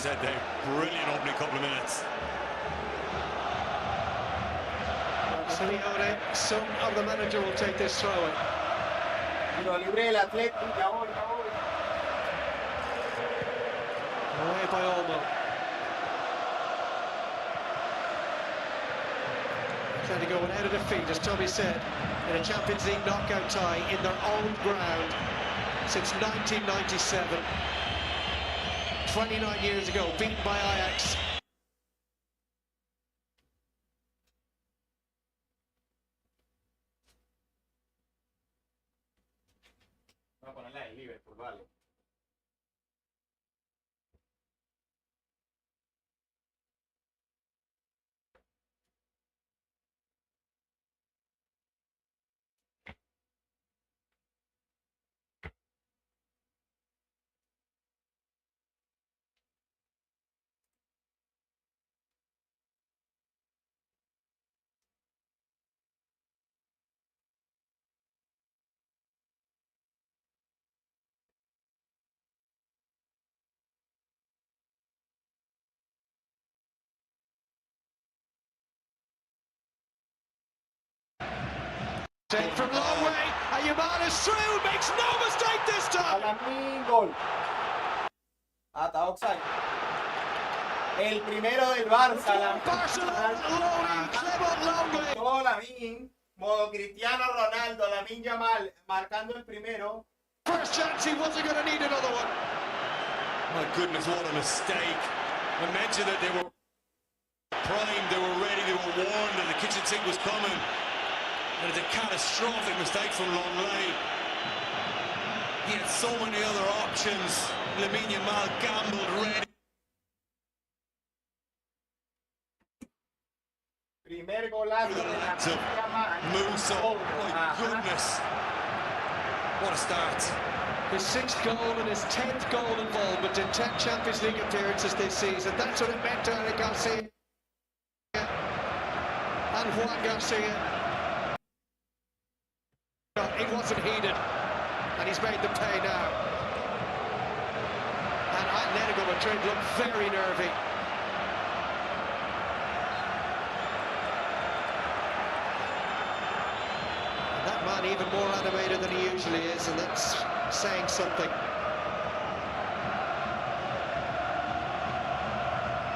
said there, brilliant opening couple of minutes. Simeone, son of the manager, will take this throw in. Tiro libre del Atleti, ya voy. Away by Olmo. Atletico went out of defeat, as Tommy said, in a Champions League knockout tie in their own ground since 1997. 29 years ago, beaten by Ajax. Voy a ponerla en Liverpool, vale. From long way, Ayuman is through, makes no mistake this time. Alamin, gol. Hasta offside. El primero del Barça. Barcelona, Loni, Clement Longley. Todo Lamin, modo Cristiano Ronaldo, Lamin Yamal, marcando el primero. First chance, he wasn't going to need another one. My goodness, what a mistake. I mentioned that they were primed, they were ready, they were warned that the kitchen sink was coming. And it's a catastrophic mistake from Longley. He had so many other options. Lamine Yamal gambled, ready. Primer golazo de Lamine Yamal. Musa, oh my goodness. What a start. His 6th goal and his 10th goal involvement in 10 Champions League appearances this season. That's what it meant to Eric Garcia and Juan Garcia. It wasn't heeded, and he's made them pay now. And Atletico Madrid look very nervy. And that man even more animated than he usually is, and that's saying something.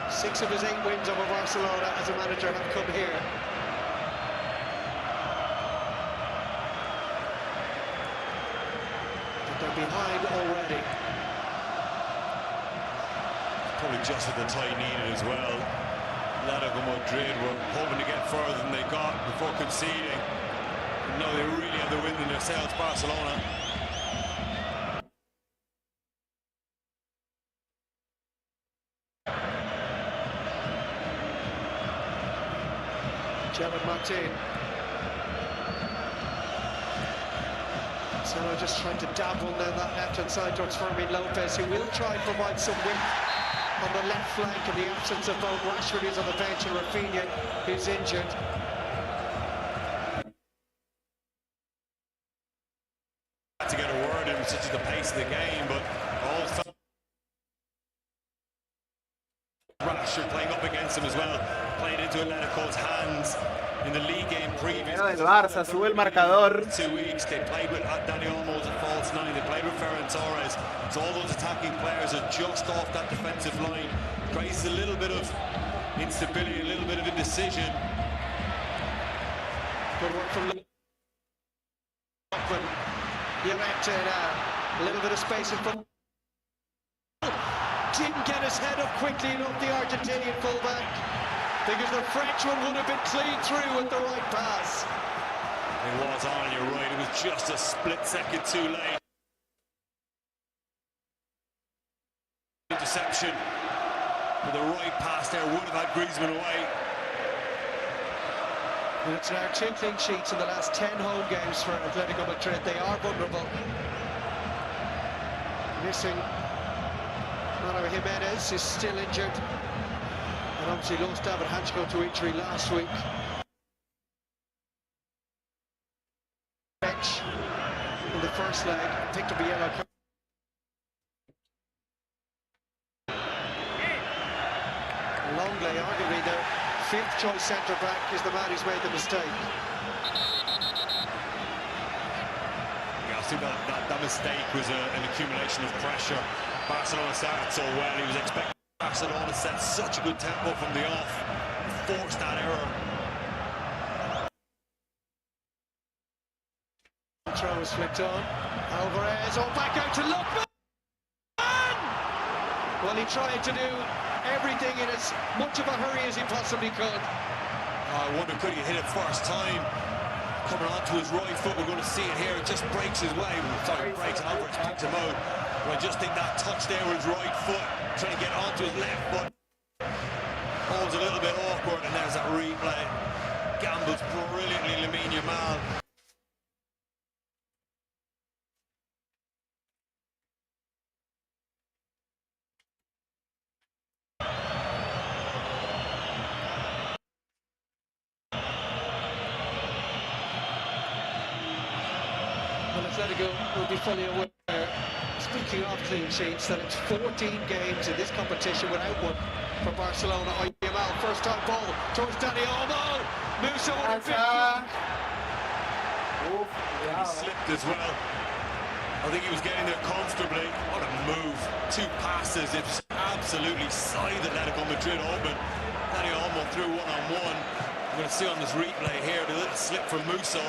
6 of his 8 wins over Barcelona as a manager have come here. They're behind already. Probably just what the tie needed as well. Atletico Madrid were hoping to get further than they got before conceding. No, they really have the wind in their sails, Barcelona. Gerard Martin. So just trying to dabble down that left-hand side towards Fermin Lopez, who will try and provide some width on the left flank in the absence of both Rashford, who's on the bench, and Rafinha, who's injured. To get a word in such as the pace of the game, but also Rashford playing up against him as well, played into Atletico's hands. In the league game previous, El Barça sube el marcador. 2 weeks they played with Dani Olmo as a false 9, they played with Ferran Torres, so all those attacking players are just off that defensive line. Creates a little bit of instability, a little bit of indecision. Good work from Lockman. Llorente now, a little bit of space in front. Didn't get his head up quickly enough, the Argentinian fullback, because the Frenchman would have been clean through with the right pass. It was on, you're right, it was just a split second too late. Interception, but the right pass there would have had Griezmann away. And it's now 2 clean sheets in the last 10 home games for Atletico Madrid. They are vulnerable. Missing Mano Jimenez is still injured. And obviously lost David Hanchko to injury last week. Bench in the first leg, picked up a yellow card. Longley, arguably their fifth choice centre-back, is the man who's made the mistake. Yeah, I think that mistake was an accumulation of pressure. Barcelona started so well, he was expecting Barcelona to set such a good tempo from the off, forced that error. Throw was flicked on. Alvarez, back out to Lookman! Well, he tried to do everything in as much of a hurry as he possibly could. I wonder, could he hit it first time? Coming onto his right foot, we're going to see it here. It just breaks his way. Sorry, breaks Alvarez, picks him out. But I just think that touch there with his right foot, trying to get onto his left foot. Oh, it was a little bit awkward, and there's that replay. Gambles brilliantly, Lamine Yamal. Atletico will be fully aware, speaking of clean sheets, that it's 14 games in this competition without one for Barcelona. Yamal, first time ball towards Dani Olmo. Musa with a big He slipped as well. I think he was getting there comfortably. What a move. Two passes. It's absolutely side Atletico Madrid open. Dani Olmo through one-on-one. We're going to see on this replay here the little slip from Musa.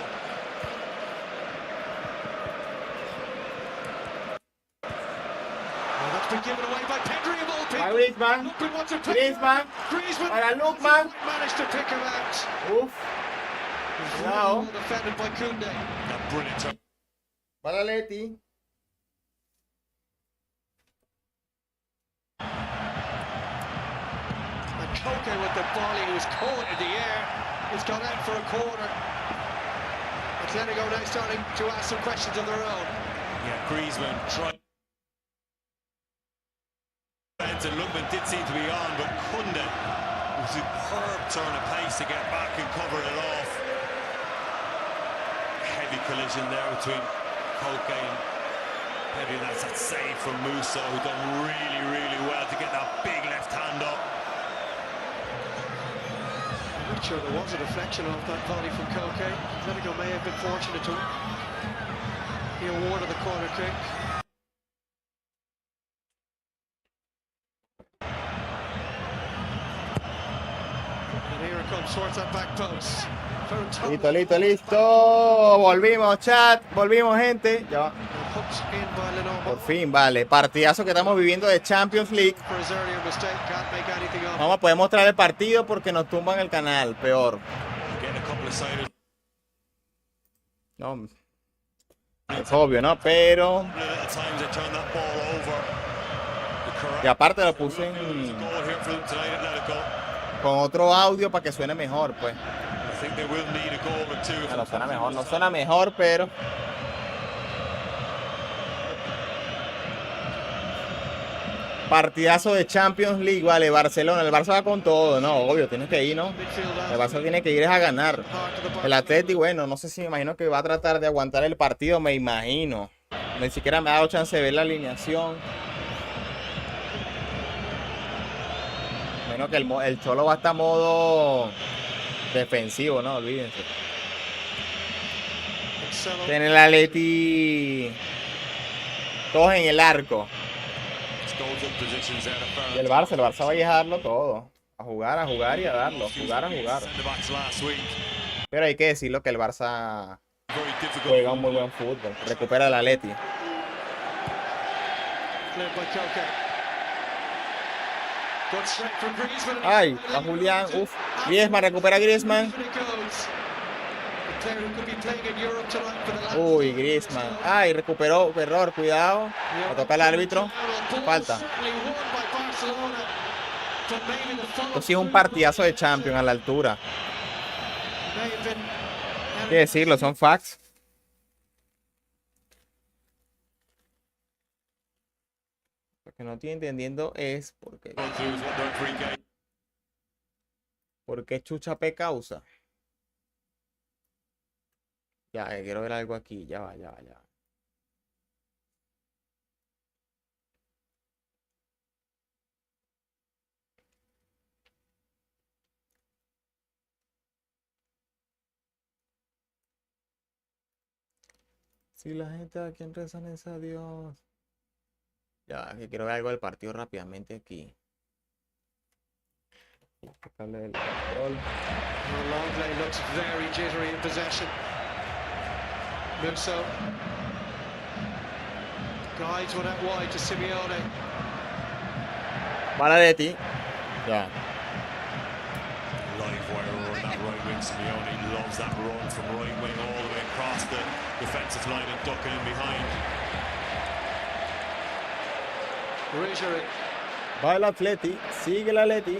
been given away by Pedri of all people. Griezmann. Griezmann. Griezmann. Para Lookman. Managed to pick him out. Uf. Well defended by Koundé. A brilliant turn. Para Leti. And Koke with the volley, he was caught in the air. He's gone out for a corner. Atletico now starting to ask some questions of their own. Yeah, Griezmann tried. And Lookman did seem to be on, but Koundé, a superb turn of pace to get back and cover it off. Heavy collision there between Koke and Pedri. That's that save from Musa, who done really, really well to get that big left hand up. I'm not sure there was a deflection off that volley from Koke. Atletico may have been fortunate to be awarded the corner kick. Sorts that back post. Listo, listo, listo. Volvimos, chat. Volvimos, gente. Ya va. Por fin, vale. Partidazo que estamos viviendo de Champions League. Vamos a poder mostrar el partido porque nos tumban el canal. Peor. No. Es obvio, ¿no? Pero... Y aparte lo puse en... con otro audio para que suene mejor, pues. No suena mejor, no suena mejor, pero... Partidazo de Champions League, vale, Barcelona. El Barça va con todo, ¿no? Obvio, tienes que ir, ¿no? El Barça tiene que ir a ganar. El Atlético, bueno, no sé si me imagino que va a tratar de aguantar el partido, me imagino. Ni siquiera me ha dado chance de ver la alineación. Que el Cholo va a estar modo defensivo, no olvídense. Tiene el Atleti todos en el arco. Y el Barça va a dejarlo todo. A jugar y a darlo. Jugar. Pero hay que decirlo que el Barça juega un muy buen fútbol. Recupera el Atleti. Ay, a Julián, uff. Griezmann, recupera Griezmann. Uy, Griezmann. Ay, recuperó, error, cuidado. Me toca el árbitro. Falta. Esto sí es un partidazo de Champions a la altura. Hay que decirlo, son facts. Lo que no estoy entendiendo es por qué Chucha P causa. Ya, quiero ver algo aquí. Ya va. Si la gente a quien rezan es a Dios. Ya, que quiero ver algo del partido rápidamente aquí. Longley looks very jittery in possession. Musso guides one out wide to Simeone. Para de ti. Ya. Live wire on that right wing. Simeone loves that run from right wing all the way across the defensive line and ducking in behind. Va el Atleti, sigue el Atleti.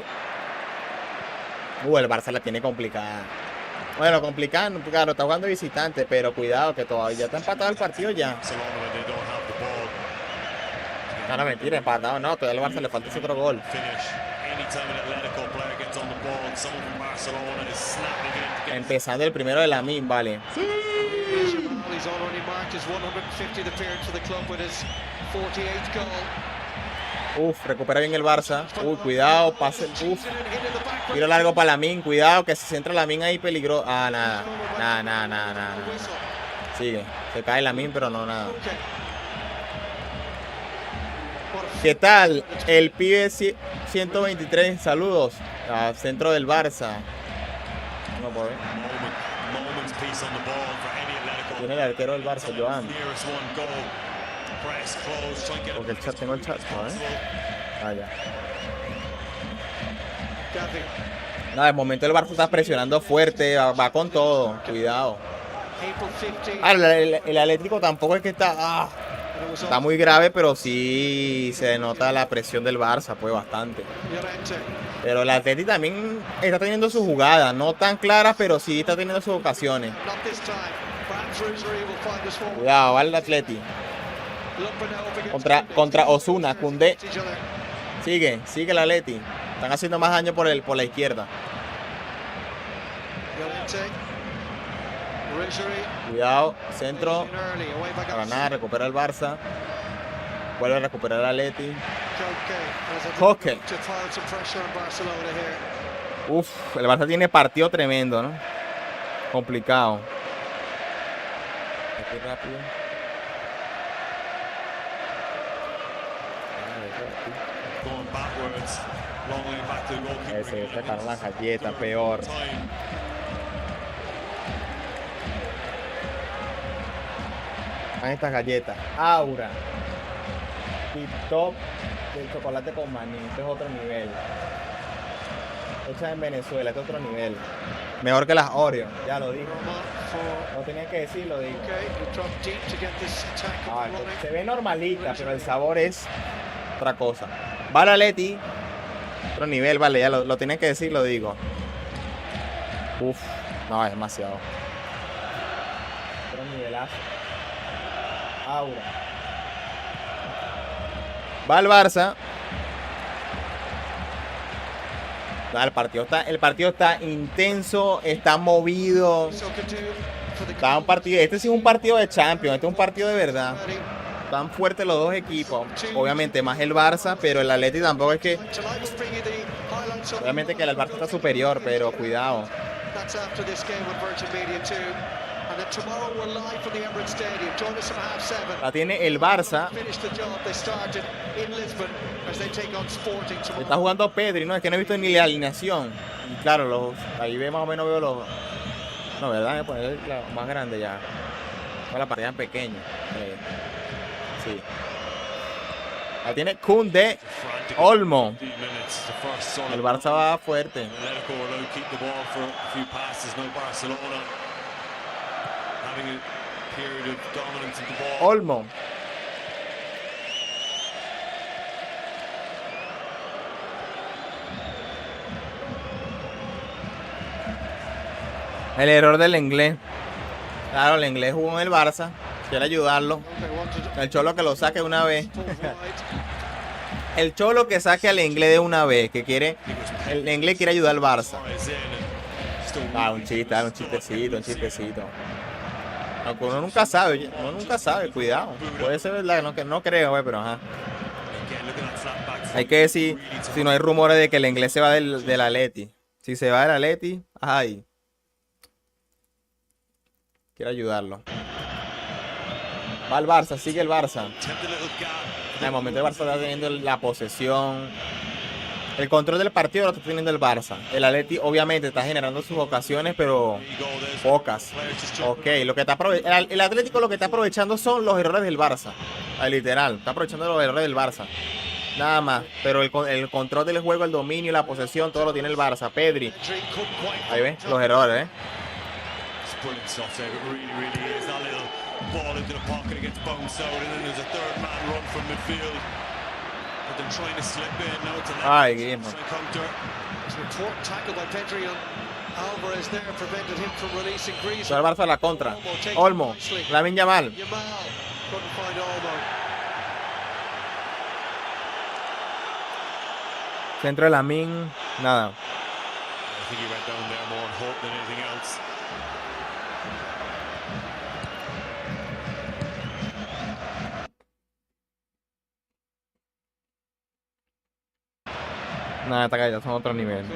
El Barça la tiene complicada. Bueno, complicada, claro, está jugando visitante, pero cuidado que todavía está empatado el partido ya. No, mentira, empatado no, todavía al Barça le falta ese otro gol. Empezando el primero de Lamine, vale. Recupera bien el Barça. Cuidado, pase. Tiro largo para Lamine, cuidado que si se entra Lamine ahí peligro. Nada. Sigue, se cae Lamine, pero no nada. ¿Qué tal? El pibe 123, saludos. Centro del Barça. No puedo ver. Tiene el arquero del Barça, Joan. Porque el chat, tengo el chat, ¿no? Ya. No, de momento el Barça está presionando fuerte, va con todo, cuidado. El Atlético tampoco es que está muy grave, pero sí se denota la presión del Barça, pues bastante. Pero el Atlético también está teniendo sus jugadas, no tan claras, pero sí está teniendo sus ocasiones. Cuidado, va el Atlético. Contra Osuna, Koundé. Sigue el Atleti. Están haciendo más daño por la izquierda. Cuidado, centro. Para nada, recupera el Barça. Vuelve a recuperar el Atleti. Coque. El Barça tiene partido tremendo, ¿no? Complicado. Aquí rápido. Ese sacaron la galleta, peor. Van estas galletas. Aura. Tip top del chocolate con maní. Este es otro nivel. Hecha en Venezuela, este es otro nivel. Mejor que las Oreo, ya lo digo. No tenía que decir, lo digo. Se ve normalita, pero el sabor es otra cosa. Vale, Leti. Otro nivel, vale, ya lo tenía que decir, lo digo. No, es demasiado. Otro nivelazo. Aura. Va el Barça. El partido está intenso, está movido. Está un partido, este sí es un partido de Champions, este es un partido de verdad. Están fuertes los dos equipos. Obviamente más el Barça, pero el Atleti tampoco es que... Obviamente que el Barça está superior, pero cuidado. La tiene el Barça. Está jugando Pedri, no, es que no he visto ni la alineación. Y claro, ahí más o menos veo los... No, ¿verdad? Voy a poner la más grande ya. No, la partida pequeña. Sí. La tiene Koundé. Olmo. El Barça va fuerte. Olmo. El error del inglés. Claro, el inglés jugó en el Barça. Quiere ayudarlo. El Cholo que lo saque una vez. El Cholo que saque al inglés de una vez. Que quiere. El inglés quiere ayudar al Barça. Un chistecito. Aunque uno nunca sabe, cuidado. Puede ser verdad, no creo, pero ajá. Hay que decir, si no hay rumores de que el inglés se va del Atleti. Si se va del Atleti, ahí. Quiero ayudarlo. Va el Barça, sigue el Barça. En el momento el Barça está teniendo la posesión. El control del partido lo está teniendo el Barça. El Atleti obviamente está generando sus ocasiones, pero pocas. Ok, lo que está el Atlético lo que está aprovechando son los errores del Barça. Literal, está aprovechando los errores del Barça. Nada más, pero el control del juego, el dominio, la posesión, todo lo tiene el Barça. Pedri. Ahí ven, los errores, Ay, Griezmann. El Barça a la contra. Olmo, Lamine Yamal. Centro de Lamine, nada. Nada, esta caída son otro nivel.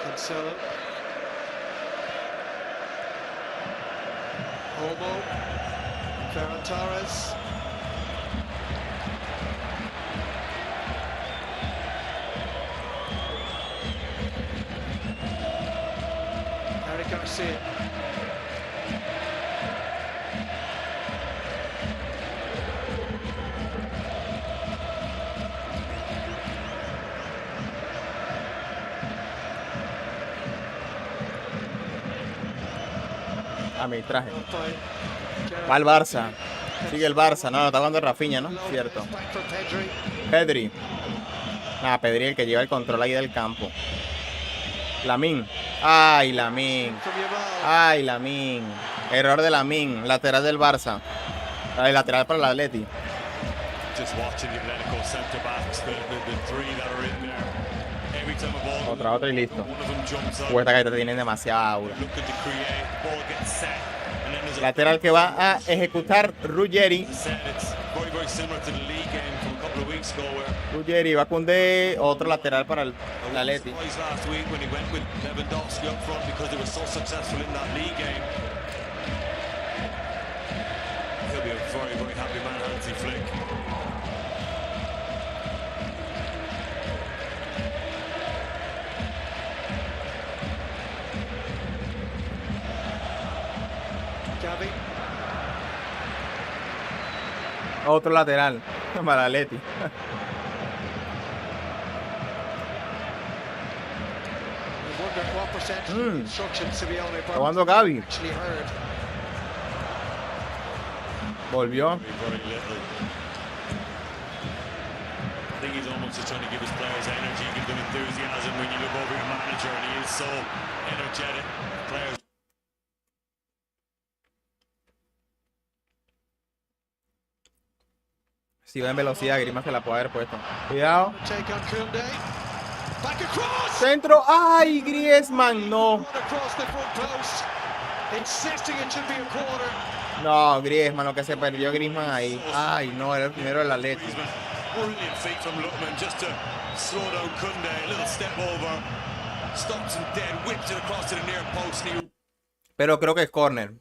Cancelo. Olmo. Ferran Torres. Eric Garcia. A mi traje. Va el Barça. Sigue el Barça. No, está jugando Rafinha, ¿no? Cierto. Pedri. Nada, Pedri el que lleva el control ahí del campo. Lamine. Ay, Lamine. Ay, Lamine. Error de Lamine. Lateral del Barça. El lateral para el Atleti. Otra y listo. Esta que tienen demasiada aura. Lateral que va a ejecutar Ruggeri. Ruggeri va con otro lateral para el Atleti. Otro lateral para Atleti. Está jugando Gavi. Volvió. Si va en velocidad, Griezmann se la puede haber puesto. Cuidado. Centro. ¡Ay, Griezmann! No. No, Griezmann, lo que se perdió Griezmann ahí. Ay, no, era el primero del Atleti. Pero creo que es córner.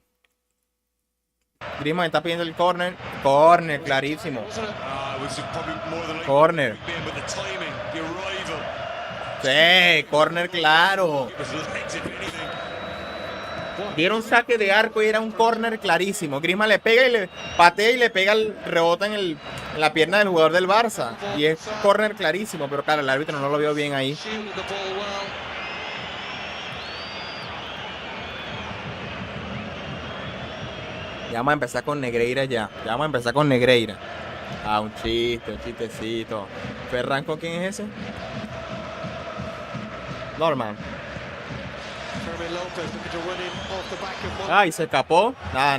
Griezmann está pidiendo el córner. Córner, clarísimo. Córner. Sí, córner claro. Dieron saque de arco y era un córner clarísimo. Griezmann le pega y le patea y le pega el rebota en la pierna del jugador del Barça. Y es córner clarísimo, pero claro, el árbitro no lo vio bien ahí. Ya vamos a empezar con Negreira ya. Ya vamos a empezar con Negreira. Ah, un chistecito. ¿Ferran con quién es ese? Norman. Fermin Lopez looking to run in off the back of Muller. Ay, se escapó. Nada.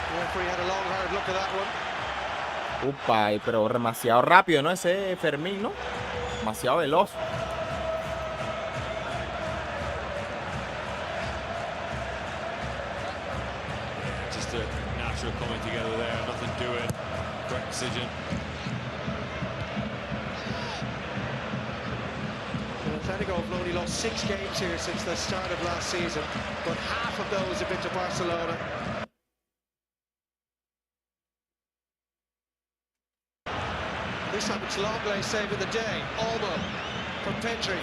The referee had a long hard look at that one. Upa, pero demasiado rápido, ¿no? Ese Fermín, ¿no? Demasiado veloz. Just a natural coming together there, nothing doing. Correct decision. Atletico have only lost 6 games here since the start of last season, but half of those have been to Barcelona. This time it's Longley saving the day. Olmo from Petri.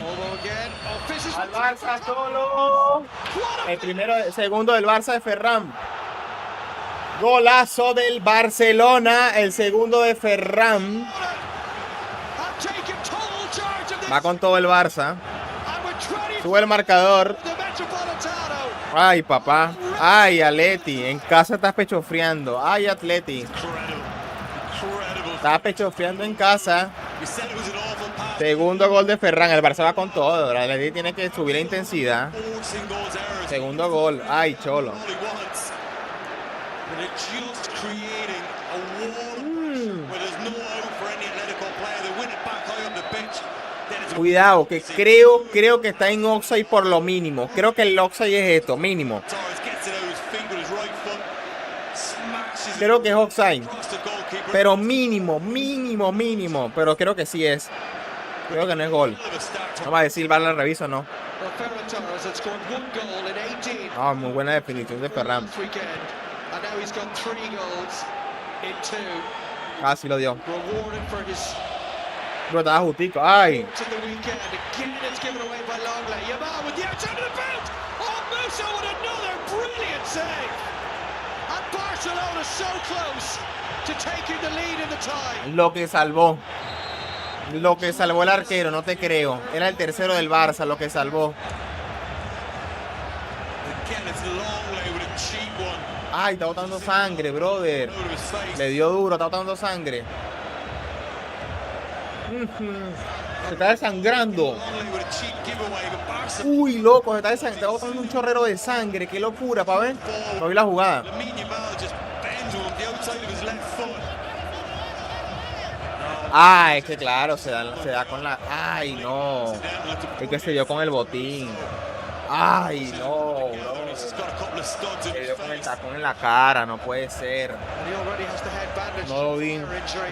Olmo again. Oh, fishes. Al Barça solo. El segundo del Barça de Ferran. Golazo del Barcelona. El segundo de Ferran. Va con todo el Barça. Sube el marcador. Ay, papá. Ay, Atleti. En casa estás pechofriando. Ay, Atleti. Estás pechofriando en casa. Segundo gol de Ferran. El Barça va con todo. El Atleti tiene que subir la intensidad. Segundo gol. Ay, cholo. Cuidado, que creo que está en offside por lo mínimo. Creo que el offside es esto, mínimo. Creo que es offside. Pero mínimo. Pero creo que sí es. Creo que no es gol. Vamos a decir, vale, reviso, ¿no? Ah, muy buena definición de Ferran. Ah, sí lo dio. Pero estaba justico. Ay. Lo que salvó. Lo que salvó el arquero, no te creo. Era el tercero del Barça lo que salvó. Ay, está botando sangre, brother. Le dio duro, está botando sangre. Se está desangrando. Uy, loco, se está desangrando. Está botando un chorrero de sangre. Qué locura, pa' ver. No vi la jugada. Ah, es que claro, se da con la... Ay, no. Es que se dio con el botín. Ay, no, bro. Se dio con el tacón en la cara, no puede ser. No lo vi.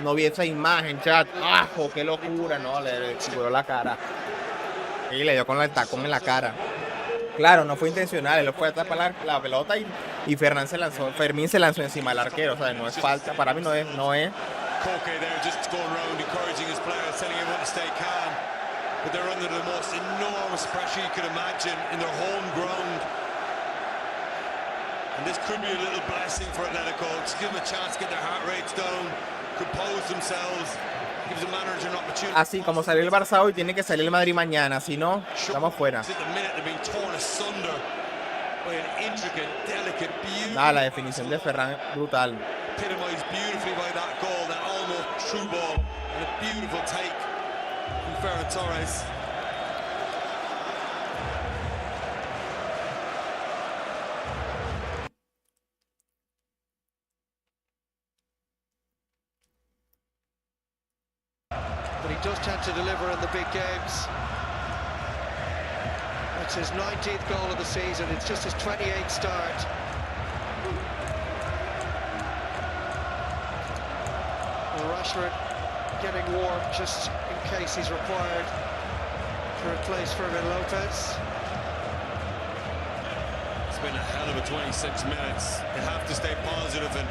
No vi esa imagen, chat. ¡Ajo, qué locura! No, le cubrió la cara. Y le dio con el tacón en la cara. Claro, no fue intencional, él fue a tapar la pelota y Fermín se lanzó encima del arquero. O sea, no es falta. Para mí no es. Koke there just going around encouraging his players, telling everyone to stay calm. But they're under the most enormous pressure you could imagine in their home ground. And this could be a little blessing for Atletico. Just give them a chance to get their heart rates down, compose themselves, gives the manager an opportunity. Así como salió el Barça hoy, tiene que salir el Madrid mañana, si no, estamos fuera. Nada, la definición de Ferran es brutal. Epitomized beautifully by that goal, that almost true ball, and a beautiful take from Ferran Torres. But he does tend to deliver in the big games. That's his 19th goal of the season. It's just his 28th start. Rashford getting warm just in case he's required to replace Fermin Lopez. It's been a hell of a 26 minutes. They have to stay positive and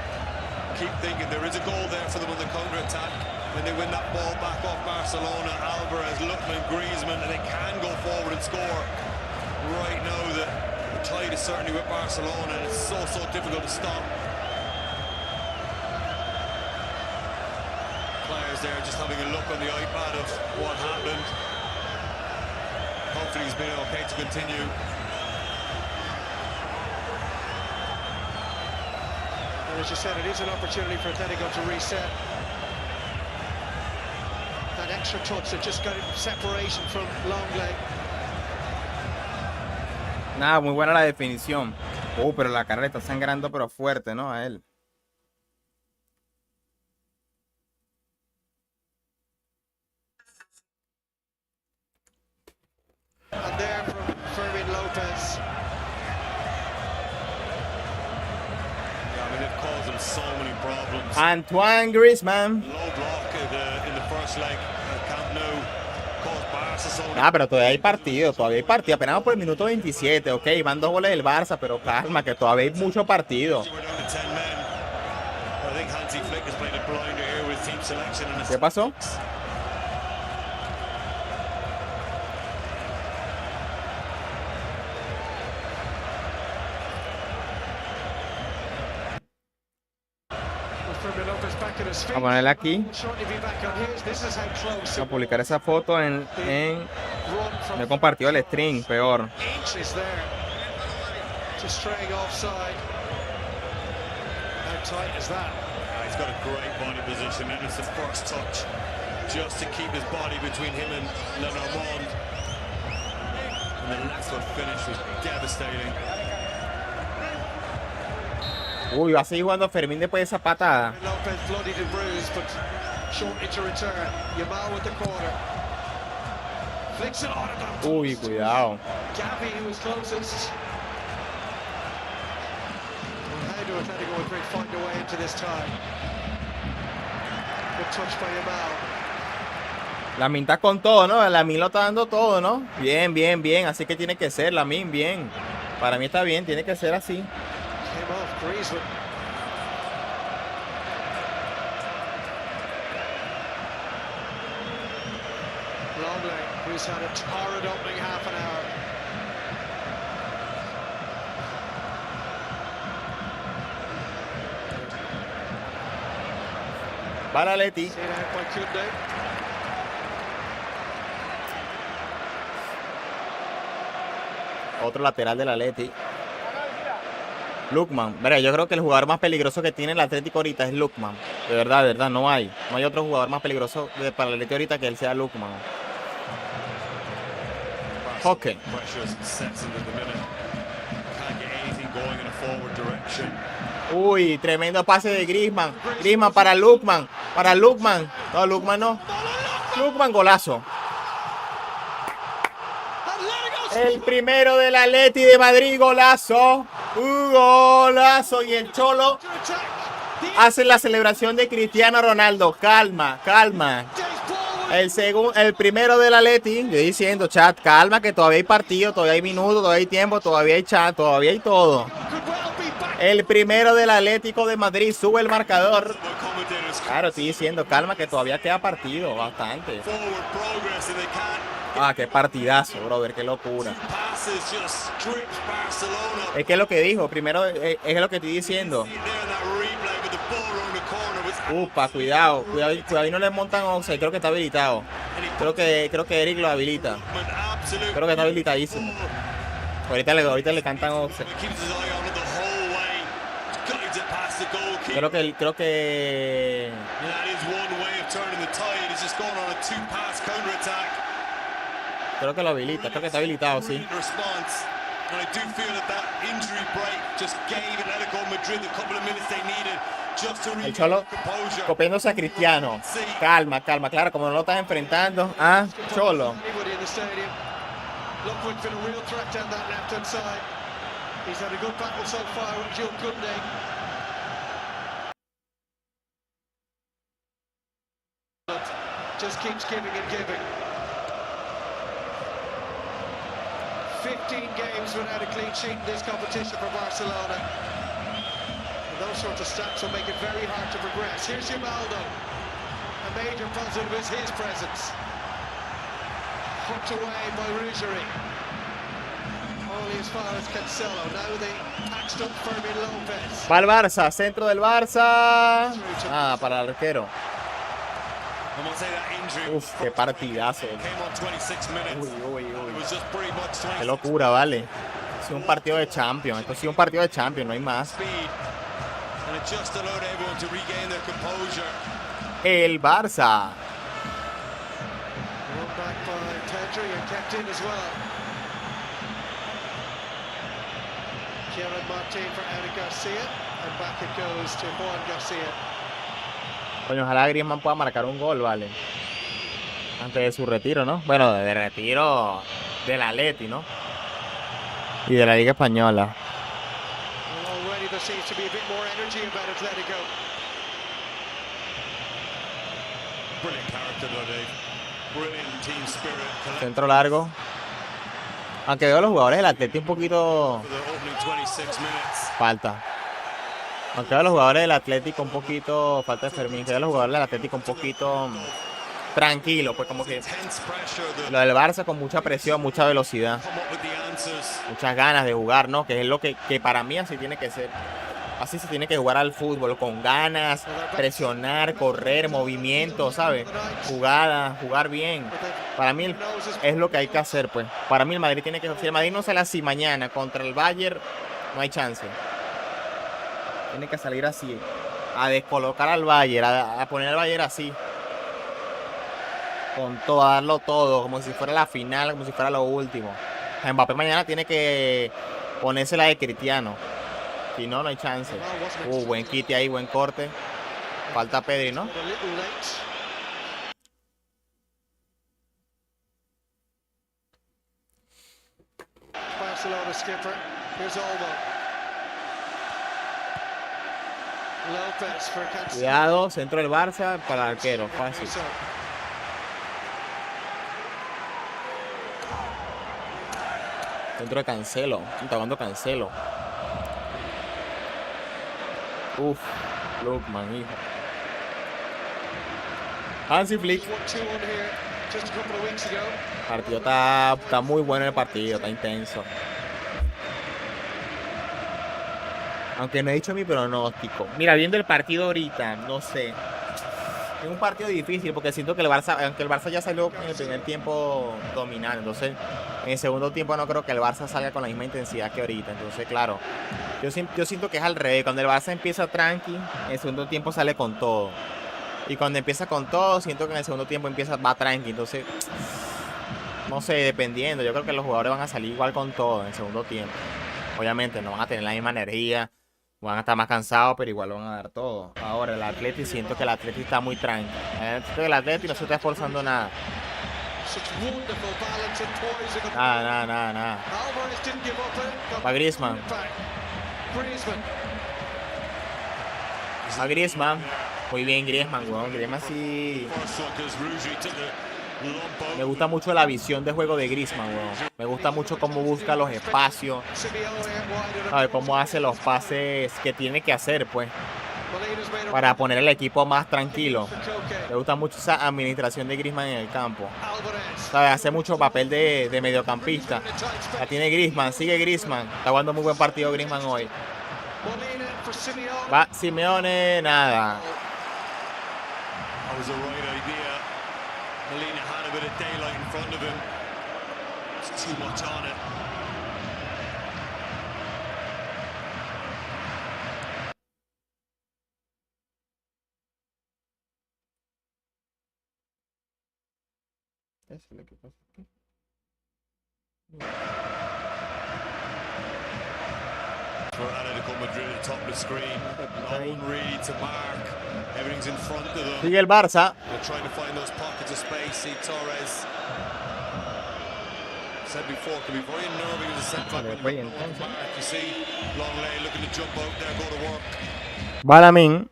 keep thinking there is a goal there for them on the counter-attack. When they win that ball back off Barcelona, Alvarez, Lookman, Griezmann, and they can go forward and score. Right now the tide is certainly with Barcelona and it's so difficult to stop. Players there just having a look on the iPad of what happened. Hopefully he's been okay to continue. And as you said, it is an opportunity for Atletico to reset. That extra touch that just got separation from Longley. Nada, muy buena la definición. Pero la cara le está sangrando, pero fuerte, ¿no? A él. And there from Fermin Lopez. Yeah, I mean, they've caused them so many problems. Antoine Griezmann. Low block in the first leg at Camp Nou. Caused Barca so many. Ah, pero todavía hay partido, apenas vamos por el minuto 27, ok, van 2 goles del Barça, pero calma, que todavía hay mucho partido. ¿Qué pasó? Vamos a ponerla aquí. Vamos a publicar esa foto en me he compartido el stream, peor. He's got a great body position and it's the first touch just to keep his body between him and Lenormand. And the left foot finish was devastating. Uy, va a seguir jugando Fermín después de esa patada. Uy, cuidado. Lamin está con todo, ¿no? Lamin lo está dando todo, ¿no? Bien, bien, bien. Así que tiene que ser, Lamin, bien. Para mí está bien, tiene que ser así. Who's had a torrid opening half an hour. Para Leti. Otro lateral de la Leti. Lukman. Mira, yo creo que el jugador más peligroso que tiene el Atlético ahorita es Lukman. De verdad, no hay. No hay otro jugador más peligroso para el Atlético ahorita que él sea Lukman. Ok. Uy, tremendo pase de Griezmann. Griezmann para Lukman. Para Lukman. No, Lukman no. Lukman, golazo. El primero del Atleti de Madrid, golazo. Golazo. Y el Cholo hace la celebración de Cristiano Ronaldo. Calma, calma. El primero del Atleti, yo diciendo, chat, calma, que todavía hay partido, todavía hay minutos, todavía hay tiempo, todavía hay chat, todavía hay todo. El primero del Atlético de Madrid sube el marcador. Claro, estoy diciendo, calma, que todavía queda partido, bastante. Ah, qué partidazo, brother, qué locura. Es que es lo que dijo, primero, es lo que estoy diciendo. Upa, cuidado y no le montan offside, creo que está habilitado. Creo que Eric lo habilita. Creo que está habilitadísimo. Ahorita le cantan offside. Creo que lo habilita, creo que está habilitado, sí. El Cholo copiándose a Cristiano. Calma, calma, claro, como no lo estás enfrentando. Ah, Cholo. Just keeps giving and giving. 15 games without a clean sheet in this competition for Barcelona. And those sorts of stats will make it very hard to progress. Here's Gimaldo. A major positive is his presence. Hooked away by Rougerie. Only as far as Cancelo. Now they patched up Fermin Lopez. Va el Barça, centro del Barça. Ah, para el arquero. Uf, qué partidazo. Uy. Qué locura, vale. Ha sido un partido de Champions. Esto ha sido un partido de Champions, no hay más. El Barça. Coño, ojalá Griezmann pueda marcar un gol, vale. Antes de su retiro, ¿no? Bueno, de retiro del Atleti, ¿no? Y de la Liga Española. Centro largo. Aunque veo a los jugadores del Atleti un poquito... Falta. Aunque veo a los jugadores del Atlético un poquito... Falta de Fermín. Que veo a los jugadores del Atlético un poquito... tranquilo, pues como que... Lo del Barça con mucha presión, mucha velocidad. Muchas ganas de jugar, ¿no? Que es lo que para mí así tiene que ser. Así se tiene que jugar al fútbol, con ganas, presionar, correr, movimiento, ¿sabes? Jugada, jugar bien. Para mí es lo que hay que hacer, pues. Para mí el Madrid tiene que... Si el Madrid no sale así mañana contra el Bayern, no hay chance. Tiene que salir así, a descolocar al Bayern, a poner al Bayern así. Con todo, a darlo todo, como si fuera la final, como si fuera lo último. Mbappé mañana tiene que ponerse la de Cristiano. Si no, no hay chance. Buen quite ahí, buen corte. Falta Pedri, ¿no? Cuidado, centro del Barça para el arquero, fácil. Centro de Cancelo, está jugando Cancelo. Uf, Lookman, hijo. Hansi Flick. El partido está muy bueno, el partido, está intenso. Aunque no he dicho mi pronóstico. Mira, viendo el partido ahorita, no sé. Es un partido difícil porque siento que el Barça, aunque el Barça ya salió en el primer tiempo dominando, entonces en el segundo tiempo no creo que el Barça salga con la misma intensidad que ahorita. Entonces, claro, yo siento que es al revés. Cuando el Barça empieza tranqui, en el segundo tiempo sale con todo. Y cuando empieza con todo, siento que en el segundo tiempo va tranqui. Entonces, no sé, dependiendo. Yo creo que los jugadores van a salir igual con todo en el segundo tiempo. Obviamente no van a tener la misma energía. Van a estar más cansados, pero igual van a dar todo. Ahora, el Atleti, siento que el Atleti está muy tranquilo. El Atleti no se está esforzando nada. Nada. Va Griezmann. Va Griezmann. Muy bien, Griezmann, weón. Griezmann sí. Me gusta mucho la visión de juego de Griezmann, weón. Me gusta mucho cómo busca los espacios. ¿Sabe? Cómo hace los pases que tiene que hacer, pues. Para poner el equipo más tranquilo. Me gusta mucho esa administración de Griezmann en el campo. ¿Sabe? Hace mucho papel de mediocampista. La tiene Griezmann, sigue Griezmann. Está jugando muy buen partido Griezmann hoy. Va Simeone, nada. Molina had a bit of daylight in front of him. It's too much on it. Eso es lo que pasa aquí. For Atletico De Madrid at the top of the screen. No one really to mark. Everything's in front of them. Sigue el Barça. They're trying to find those pockets of space. See Torres. Said before, can be very unnerving as a centre back when you're going back. You see Longley looking to jump out there, go to work. Balamin.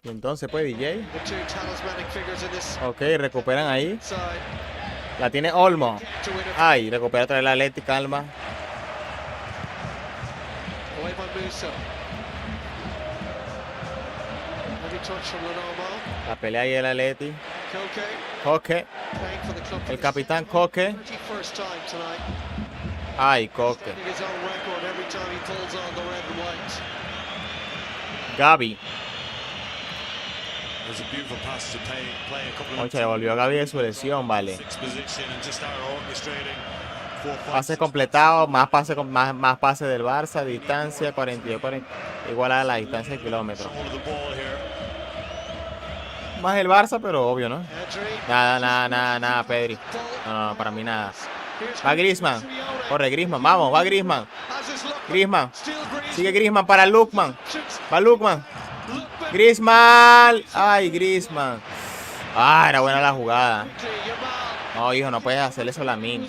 Y entonces pues DJ. Ok, recuperan ahí. La tiene Olmo. Ay, recupera otra vez la Atleti, calma. La pelea ahí del Atleti. Coque. El capitán Coque. Ay, Coque. Gavi. Oye, le volvió a Gavi de su lesión, vale. Pase completado, más pase del Barça, distancia 42, igual a la distancia de kilómetros. más el Barça, pero obvio, ¿no? Nada, Pedri. No, para mí nada. Va Griezmann. Corre, Griezmann, vamos, va Griezmann. Griezmann. Sigue Griezmann para Lookman. Va Lookman. Griezmann. Ay, Griezmann. Ah, era buena la jugada. No, hijo, no puedes hacerle eso a Lamine.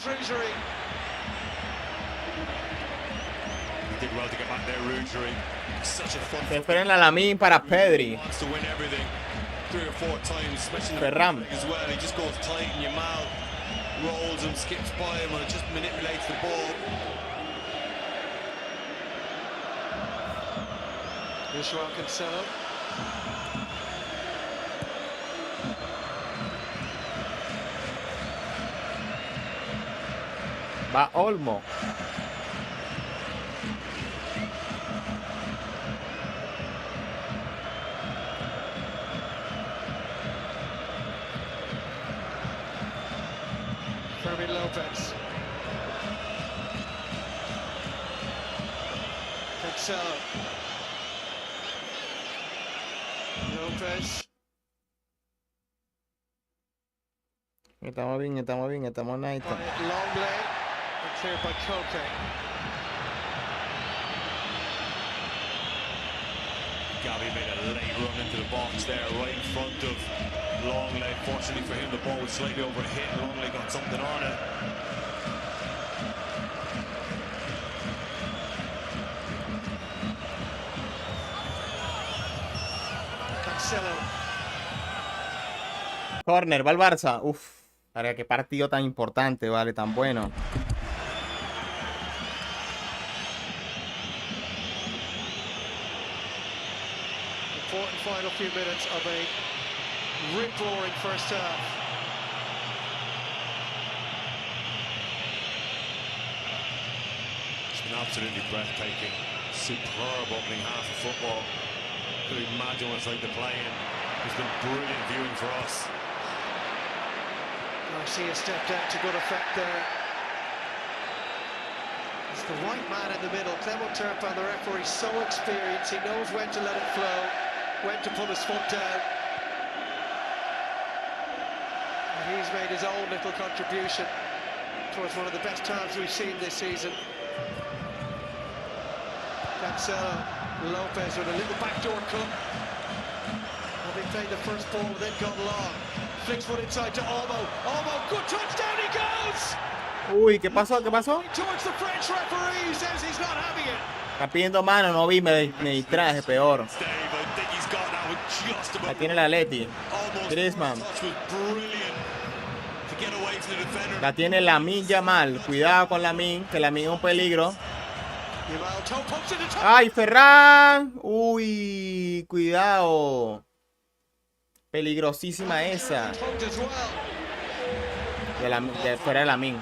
Se esperen a Lamine para Pedri. Ferran. Va Olmo. Lopez. Cancelo. Lopez. Estamos bien, estamos nice. Long leg and cleared by Koke. Gavi made a late run into the box there, right in front of Longley. Fortunately for him, the ball was slightly overhit. Longley got something on it. Cancelo. Corner, va el Barça. Uf, para qué partido tan importante, vale, tan bueno. Important final few minutes of a rip-roaring first half. It's been absolutely breathtaking. Superb opening half of football. Could you imagine what it's like to play in. It's been brilliant viewing for us. Garcia stepped out to good effect there. It's the right man in the middle. Clement Turpin, the referee, so experienced. He knows when to let it flow, when to put his foot down. And he's made his own little contribution towards one of the best times we've seen this season. Cancelo, Lopez with a little backdoor cut. Having played the first ball, then gone long. Flicks foot inside to Olmo. Olmo, good touch, down he goes! Uy, ¿qué pasó? ¿Qué pasó? Towards the French referee, says he's not having it. Está pidiendo mano, no vi, me distraje, peor. La tiene el Atleti. Griezmann. La tiene Lamine Yamal. Cuidado con Lamine, que Lamine es un peligro. ¡Ay, Ferran! Uy, cuidado. Peligrosísima esa. De fuera de Lamine.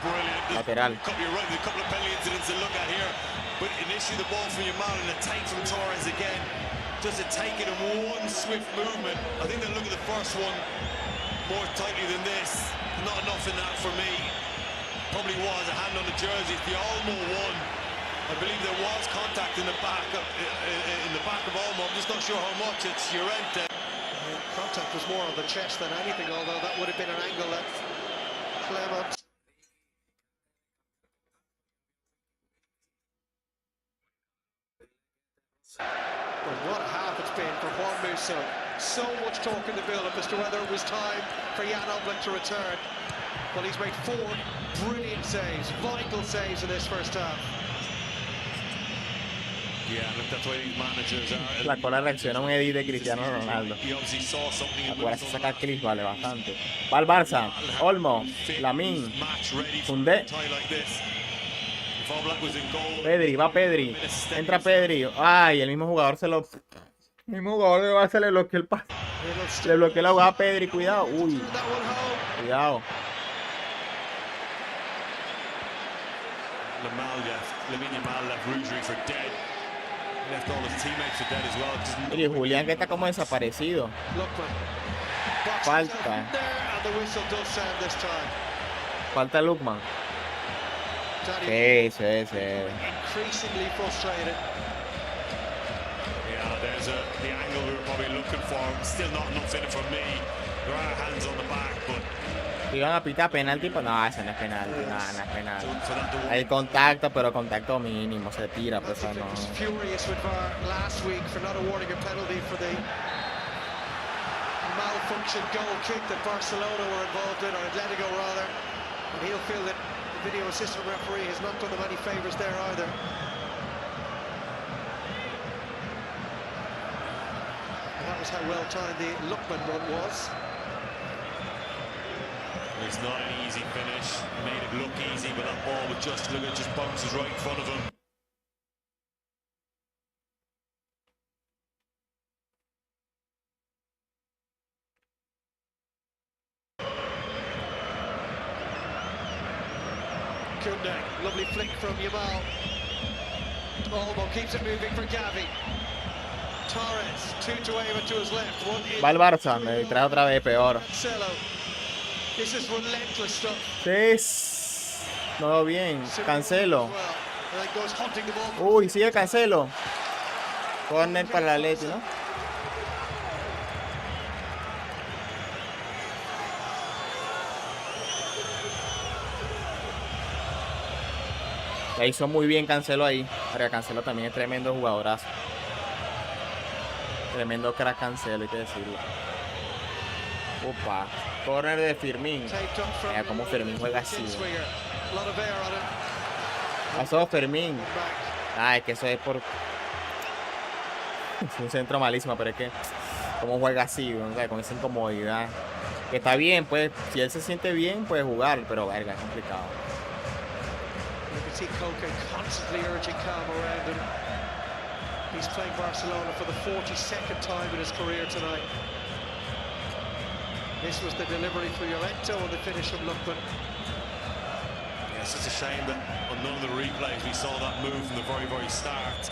Lateral. But initially the ball from Yamal and the take from Torres again. Does it take it in one swift movement? I think they'll look at the first one more tightly than this. Not enough in that for me. Probably was a hand on the jersey. It's the Olmo one. I believe there was contact in the back of Olmo. I'm just not sure how much. It's Llorente. Contact was more on the chest than anything, although that would have been an angle that Clement. But what a half it's been for Juan Musso. So much talk in the build-up as to whether it was time for Jan Oblak to return. Well, he's made 4 brilliant saves, vital saves in this first half. Yeah, look, that's why these managers are. La cola reacciona un edit de Cristiano Ronaldo. Acuérdate sacar clips, vale, bastante. Va al Barça. Olmo. Lamine. Fundé. Pedri, va Pedri. Entra Pedri. Ay, el mismo jugador se lo. El mismo jugador de Barça le bloqueó el pase. Le bloqueó la jugada a Pedri, cuidado. Uy. Cuidado. Oye, Julián, que está como desaparecido. Falta. Falta Lookman. Sí. was the angle we were probably looking for. Still not enough in it for me. There are hands on the back, but iban a pitar penalti, pero no, ese no es penalti, no, no es penalti. Hay contacto, pero contacto mínimo, se tira, pues eso no. Furious with VAR last week for not awarding a penalty for the malfunction goal kick that Barcelona were involved in, or Atletico rather. And he'll feel that the video assistant referee has not done them any favours there either. And that was how well timed the Lookman run was. It's not an easy finish. Made it look easy, but that ball would just look, it just bounces right in front of him. Kunde, lovely flick from Yamal. Olmo keeps it moving for Gavi. Torres, 2 to Ava to his left. Va el Barça, me distrae otra vez, peor. This is relentless stuff. Sí, no bien, Cancelo. Uy, sigue Cancelo. Corner para la Atleti, ¿no? La hizo muy bien Cancelo ahí. Pero Cancelo también es tremendo jugadorazo. Tremendo crack Cancelo, hay que decirlo. Opa, corner de Firmín. Mira cómo Firmín juega así. Pasó Firmín. Ah, es que eso es por... Es un centro malísimo, pero es que... Cómo juega así, ¿no? Con esa incomodidad. Que está bien, pues, si él se siente bien, puede jugar, pero verga, es complicado. He's playing Barcelona for the 42nd time in his career tonight. This was the delivery for Llorente and the finish from Lookman. Yeah, it's such a shame that on none of the replays we saw that move from the very, very start.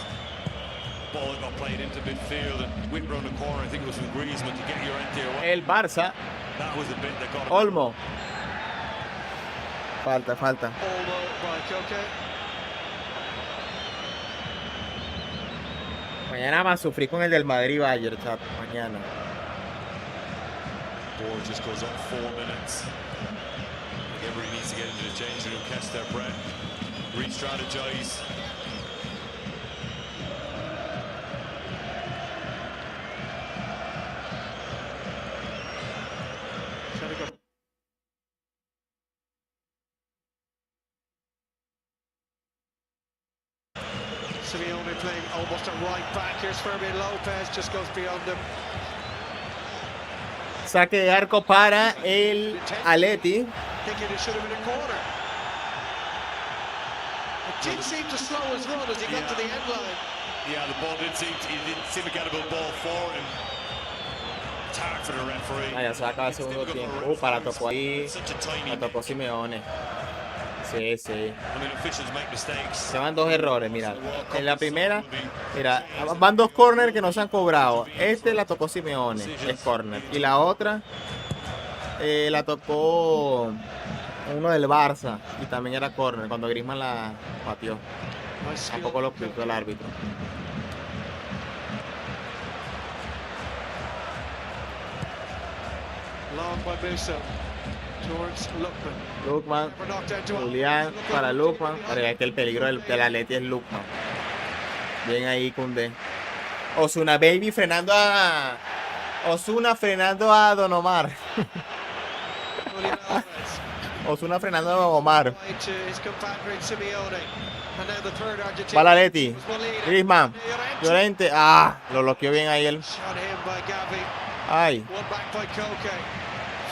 Ball got played into midfield and whipped around the corner. I think it was from Griezmann to get Llorente away. El Barça. That was the bit that got him. Olmo. Falta. Olmo by Koke. Mañana más sufrí con el del Madrid Bayern, chat. Mañana. Board just goes up 4 minutes. Everybody needs to get into the changing room, catch their breath, re-strategize. Simeone playing almost a right back. Here's Fermin Lopez, just goes beyond him. Saque de arco para el Atleti. Thinking it should have been a corner. It did seem to slow his run as he got to the end line. Yeah, the ball didn't seem to get a good ball for him. It's hard for the referee. Ah, ya se acaba el segundo tiempo. La tocó ahí. La tocó Simeone. Sí. Se van 2 errores, mira. En la primera, mira, van 2 corners que no se han cobrado. Este la tocó Simeone, es corner. Y la otra la tocó uno del Barça y también era corner cuando Griezmann la pateó. Tampoco lo pitó el árbitro. Long by Musa. Lookman, Julián para Lookman. Para que el peligro del Atleti es Lookman. Bien ahí, Kunde. Ozuna Baby frenando a... Ozuna frenando a Don Omar. Ozuna frenando a Don Omar. Va la Atleti. Griezmann. Llorente. Ah, lo bloqueó bien ahí él. Ay.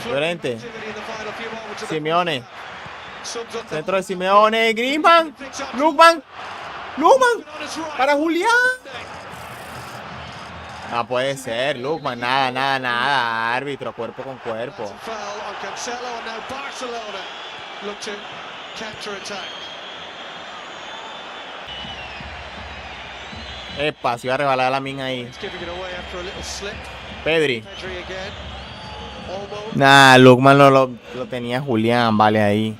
Llorente. Simeone. Centro de Simeone. Griezmann. Lookman. Para Julián. No puede ser, Lookman. Nada. Árbitro, cuerpo con cuerpo. Epa, se iba a rebalar la mina ahí. Pedri. Nah, Lookman lo tenía Julián, vale ahí.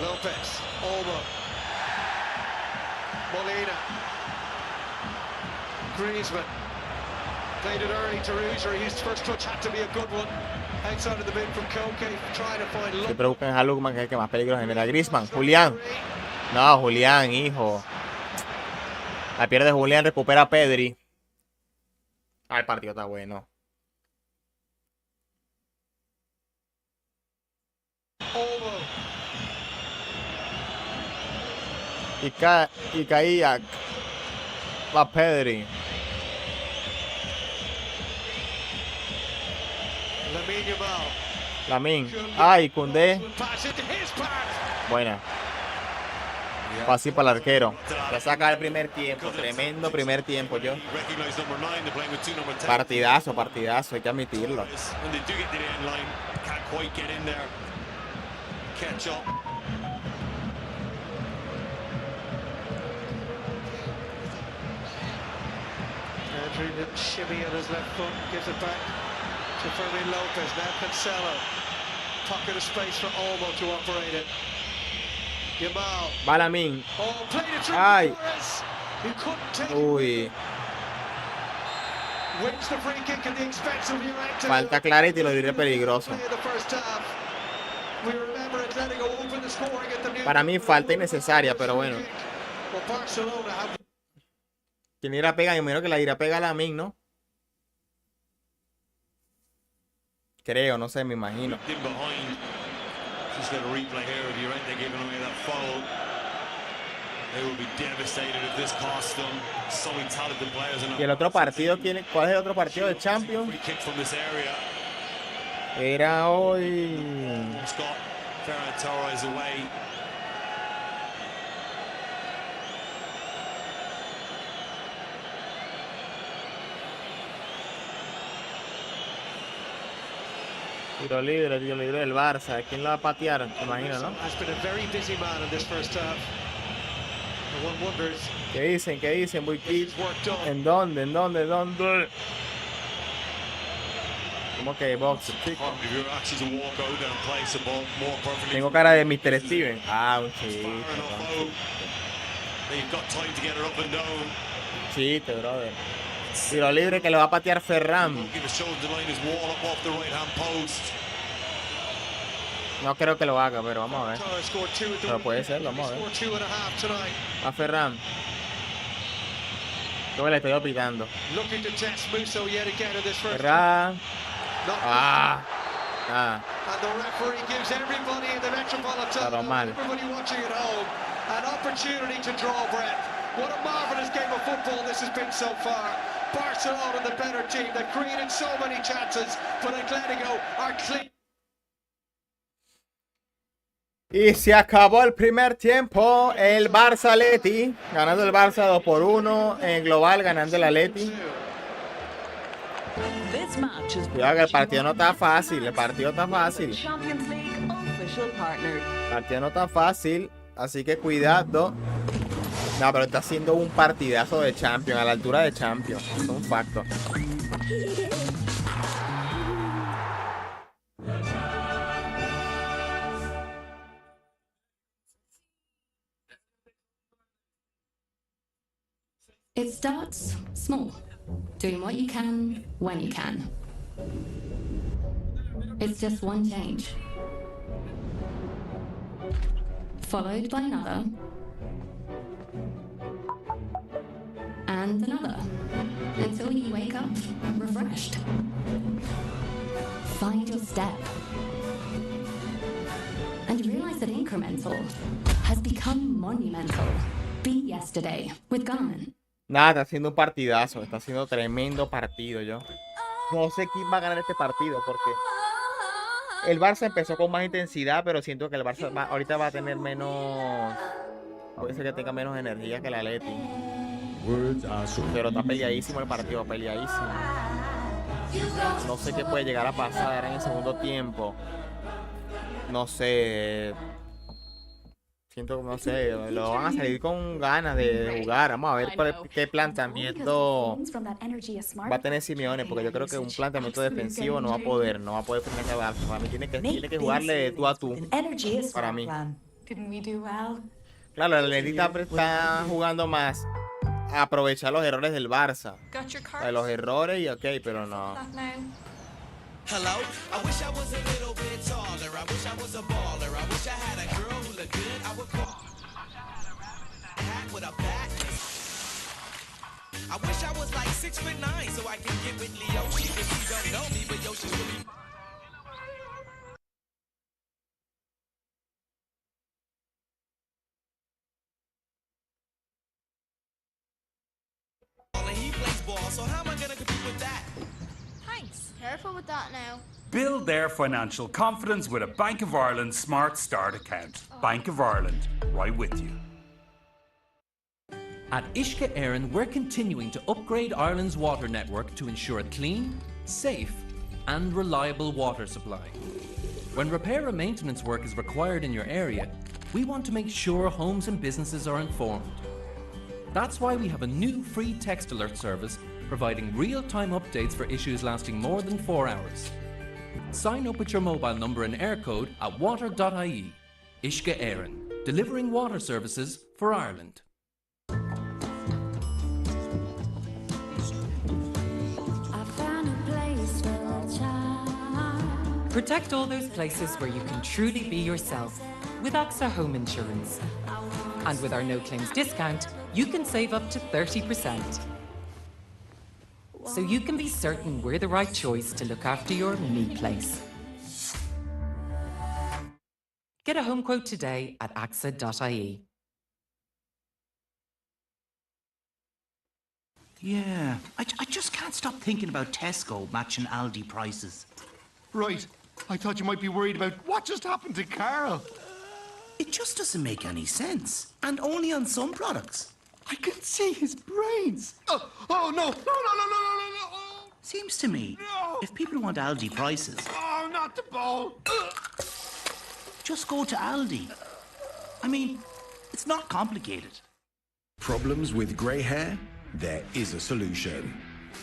Lopez, Olmo, Molina, Griezmann. Played it early to Ruger. His first touch had to be a good one. Outside of the mid from Koke, trying to find Lopez. Siempre buscan a Lukman, que es el que más peligro genera. Griezmann, Julián. No, Julián, hijo. La pierde Julián, recupera a Pedri. Ah, el partido está bueno. Y caía. Va Pedri. Lamin. Ay, Koundé. Buena. Fácil para el arquero. Ya saca el primer tiempo. Tremendo primer tiempo, yo. Partidazo, partidazo. Hay que admitirlo. Shimmy on his left foot, gives it back to Fermin Lopez. Now Cancelo. Pocket of space for Olmo to operate it. Yamal. Balamin. Oh, played it through. Ay. You couldn't take Uy. Wins the free kick at the expense of your active. Falta clarity y lo diré peligroso. Para mí falta innecesaria, pero bueno. Quien irá a pegar, yo imagino que la irá a pegar a Lamin, ¿no? Creo, no sé, me imagino. Y el otro partido, ¿cuál es el otro partido de Champions? Era hoy. Tiro libre del Barça. ¿Quién la va a patear? Me imagino, ¿no? ¿Qué dicen? ¿Qué dicen? ¿En dónde? ¿En dónde? ¿Dónde? ¿Cómo que box? Tengo cara de Mr. Steven. Ah, un chiste. Chiste, brother. Tiro libre que le va a patear Ferran. No creo que lo haga, pero vamos a ver. Pero puede ser, vamos a ver. A Ferran. Yo me le estoy opinando. Ferran. Ah. Ah. Claro, mal. What a marvelous game of football this has been so far. Barcelona, the better team, that created so many chances, but Atletico are clean. Y se acabó el primer tiempo. El Barça Atleti, ganando el Barça 2-1. En global, ganando el Atleti. Cuidado que el partido no está fácil. El partido está fácil. El partido no está fácil. Así que cuidado. No, pero está haciendo un partidazo de Champions, a la altura de Champions. Es un facto. It starts small, doing what you can, when you can. It's just one change, followed by another, and another, until you wake up refreshed. Find your step, and realize that incremental has become monumental. Be yesterday with Garmin. Nada, está haciendo un partidazo, está haciendo tremendo partido yo. No sé quién va a ganar este partido porque el Barça empezó con más intensidad, pero siento que el Barça ahorita va a tener menos, puede ser que tenga menos energía que el Atleti. Pero está peleadísimo el partido, peleadísimo. No sé qué puede llegar a pasar en el segundo tiempo. No sé. Siento que, no sé, lo van a salir con ganas de jugar. Vamos a ver qué planteamiento va a tener Simeone, porque yo creo que un planteamiento defensivo no va a poder frente a Barça. Para mí tiene que jugarle tú a tú. Para mí. Didn't we do well? Claro, el Atleti está jugando más a aprovechar los errores del Barça. Got your De card? los errores y ok, pero no. That now. Hello, I wish I was a little bit taller. I wish I was a baller. I wish I had a girl who looked good. I would call. Hat with a bat. I wish I was like 6'9" so I can get with Leoshi. If you don't know me, but Yoshi's really. And he plays ball, so how am I gonna compete with that? Thanks. Careful with that now. Build their financial confidence with a Bank of Ireland Smart Start account. Bank of Ireland, right with you. At Uisce Éireann, we're continuing to upgrade Ireland's water network to ensure a clean, safe and reliable water supply. When repair and maintenance work is required in your area, we want to make sure homes and businesses are informed. That's why we have a new free text alert service providing real-time updates for issues lasting more than 4 hours. Sign up with your mobile number and air code at water.ie. Uisce Éireann, delivering water services for Ireland. Protect all those places where you can truly be yourself with AXA Home Insurance. And with our no claims discount, you can save up to 30%. So you can be certain we're the right choice to look after your me place. Get a home quote today at axa.ie. Yeah, I just can't stop thinking about Tesco matching Aldi prices. Right. I thought you might be worried about what just happened to Carl. It just doesn't make any sense. And only on some products. I can see his brains. Oh no. No. Seems to me, No. if people want Aldi prices, Oh, not the ball. just go to Aldi. I mean, it's not complicated. Problems with grey hair? There is a solution.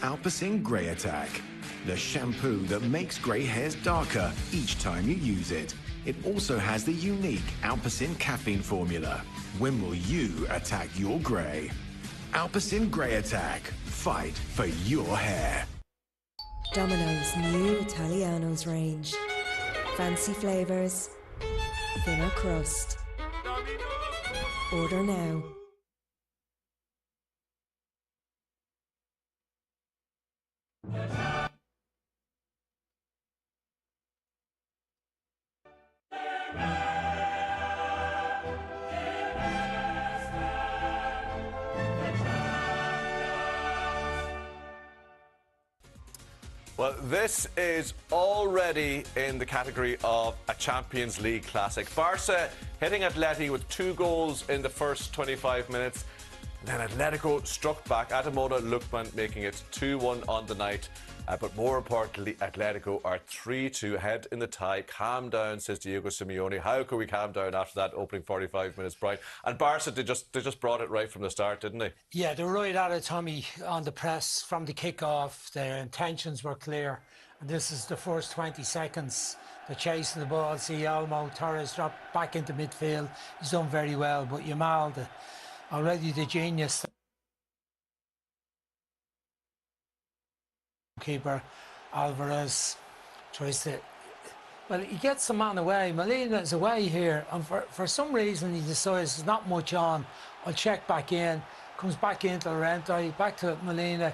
Alpacin Grey Attack. The shampoo that makes grey hairs darker each time you use it. It also has the unique Alpacin caffeine formula. When will you attack your grey? Alpacin Grey Attack. Fight for your hair. Domino's new Italianos range. Fancy flavors, thinner crust. Order now. Well, this is already in the category of a Champions League classic. Barca hitting Atleti with 2 goals in the first 25 minutes. Then Atletico struck back. Ademola Lookman making it 2-1 on the night. But more importantly, Atletico are 3-2 ahead in the tie. Calm down, says Diego Simeone. How could we calm down after that opening 45 minutes, Brian? And Barca, they just brought it right from the start, didn't they? Yeah, they were right at it, Tommy, on the press from the kick-off. Their intentions were clear. And this is the first 20 seconds. They're chasing the ball. See Olmo, Torres drop back into midfield. He's done very well. But Yamal, already the genius. Keeper Alvarez tries to, well, he gets the man away. Molina is away here, and for some reason he decides there's not much on. I'll check back in, comes back into Llorente, back to Molina,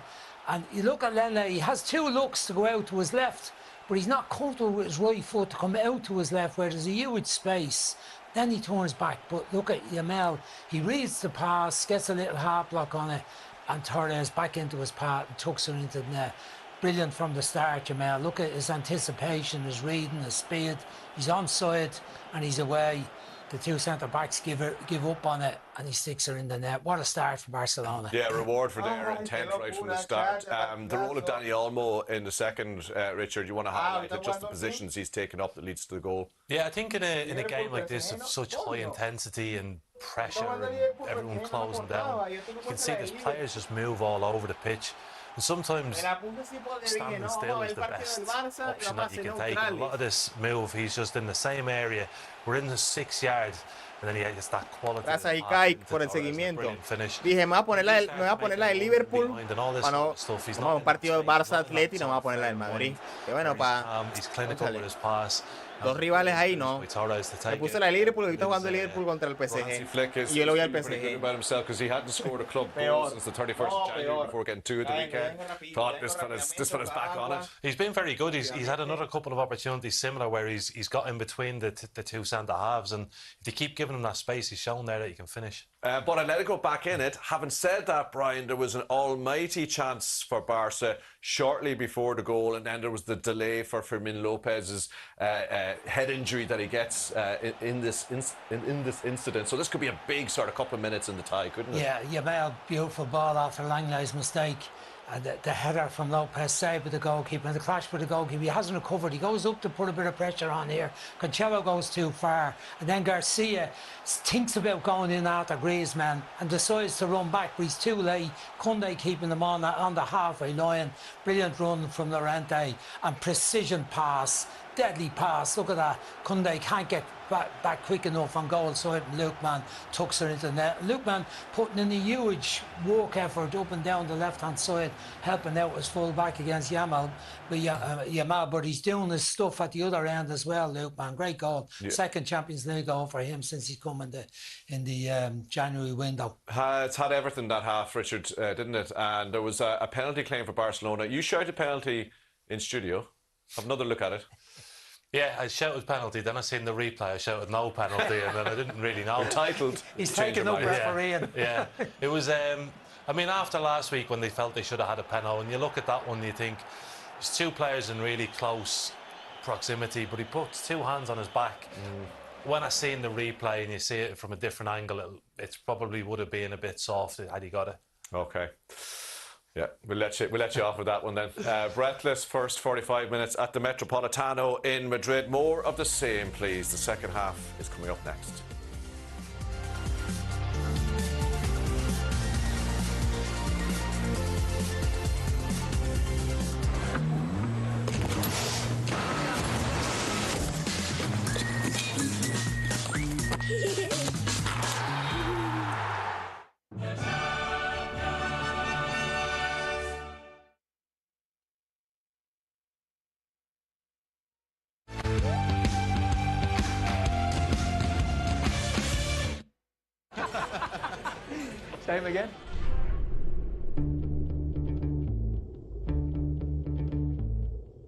and you look at Lele, he has 2 looks to go out to his left, but he's not comfortable with his right foot to come out to his left where there's a huge space. Then he turns back, but look at Yamal, he reads the pass, gets a little half block on it, and Torres back into his path and tucks her into the net. Brilliant from the start, Jamal. Look at his anticipation, his reading, his speed. He's onside and he's away. The 2 centre-backs give up on it and he sticks her in the net. What a start for Barcelona. Yeah, reward for their intent right from the start. The role of Dani Olmo in the second, Richard, you want to highlight just the positions he's taken up that leads to the goal? Yeah, I think in a game like this of such high intensity and pressure and everyone closing down, you can see these players just move all over the pitch. And sometimes standing still is the best option that you can take. And a lot of this move, he's just in the same area. We're in the 6 yard and then he has that quality. Gracias a Ikaik por el seguimiento. Dije, me voy a poner la de Liverpool para no, como un partido de Barça-Atleti, no me voy a poner la del Madrid. Que bueno, para dos rivales ahí, no. Me puse la de Liverpool y ahorita jugando el Liverpool contra el PSG. Y yo lo voy al PSG. He's been very good. He's had another couple of opportunities similar where he's got in between the two centre halves, and if you keep giving him that space, he's shown there that he can finish. But Atletico back in it. Having said that, Brian, there was an almighty chance for Barca shortly before the goal, and then there was the delay for Fermin Lopez's head injury that he gets in this incident. So this could be a big sort of couple of minutes in the tie, couldn't it? Yeah, Yamal, beautiful ball after Langley's mistake. The header from Lopez saved with the goalkeeper, and the clash with the goalkeeper. He hasn't recovered. He goes up to put a bit of pressure on here. Cancelo goes too far, and then Garcia thinks about going in after Griezmann and decides to run back, but he's too late. Koundé keeping them on the halfway line. Brilliant run from Llorente and precision pass. Deadly pass. Look at that. Koundé can't get back quick enough on goal, so Lookman tucks her into the net. Lookman putting in a huge work effort up and down the left-hand side, helping out his full back against Yamal. But he's doing his stuff at the other end as well, Lookman. Great goal. Yeah. Second Champions League goal for him since he's come in the January window. It's had everything that half, Richard, didn't it? And there was a penalty claim for Barcelona. You shouted penalty in studio. Have another look at it. Yeah, I shouted penalty, then I seen the replay, I shouted no penalty, and then I didn't really know. Entitled. He's taken up refereeing. Yeah, it was, I mean, after last week when they felt they should have had a penalty, and you look at that one, you think, there's two players in really close proximity, but he puts two hands on his back. When I seen the replay and you see it from a different angle, it probably would have been a bit soft had he got it. Okay. Yeah, we'll let you off with that one then. Breathless first 45 minutes at the Metropolitano in Madrid. More of the same, please. The second half is coming up next. Same again.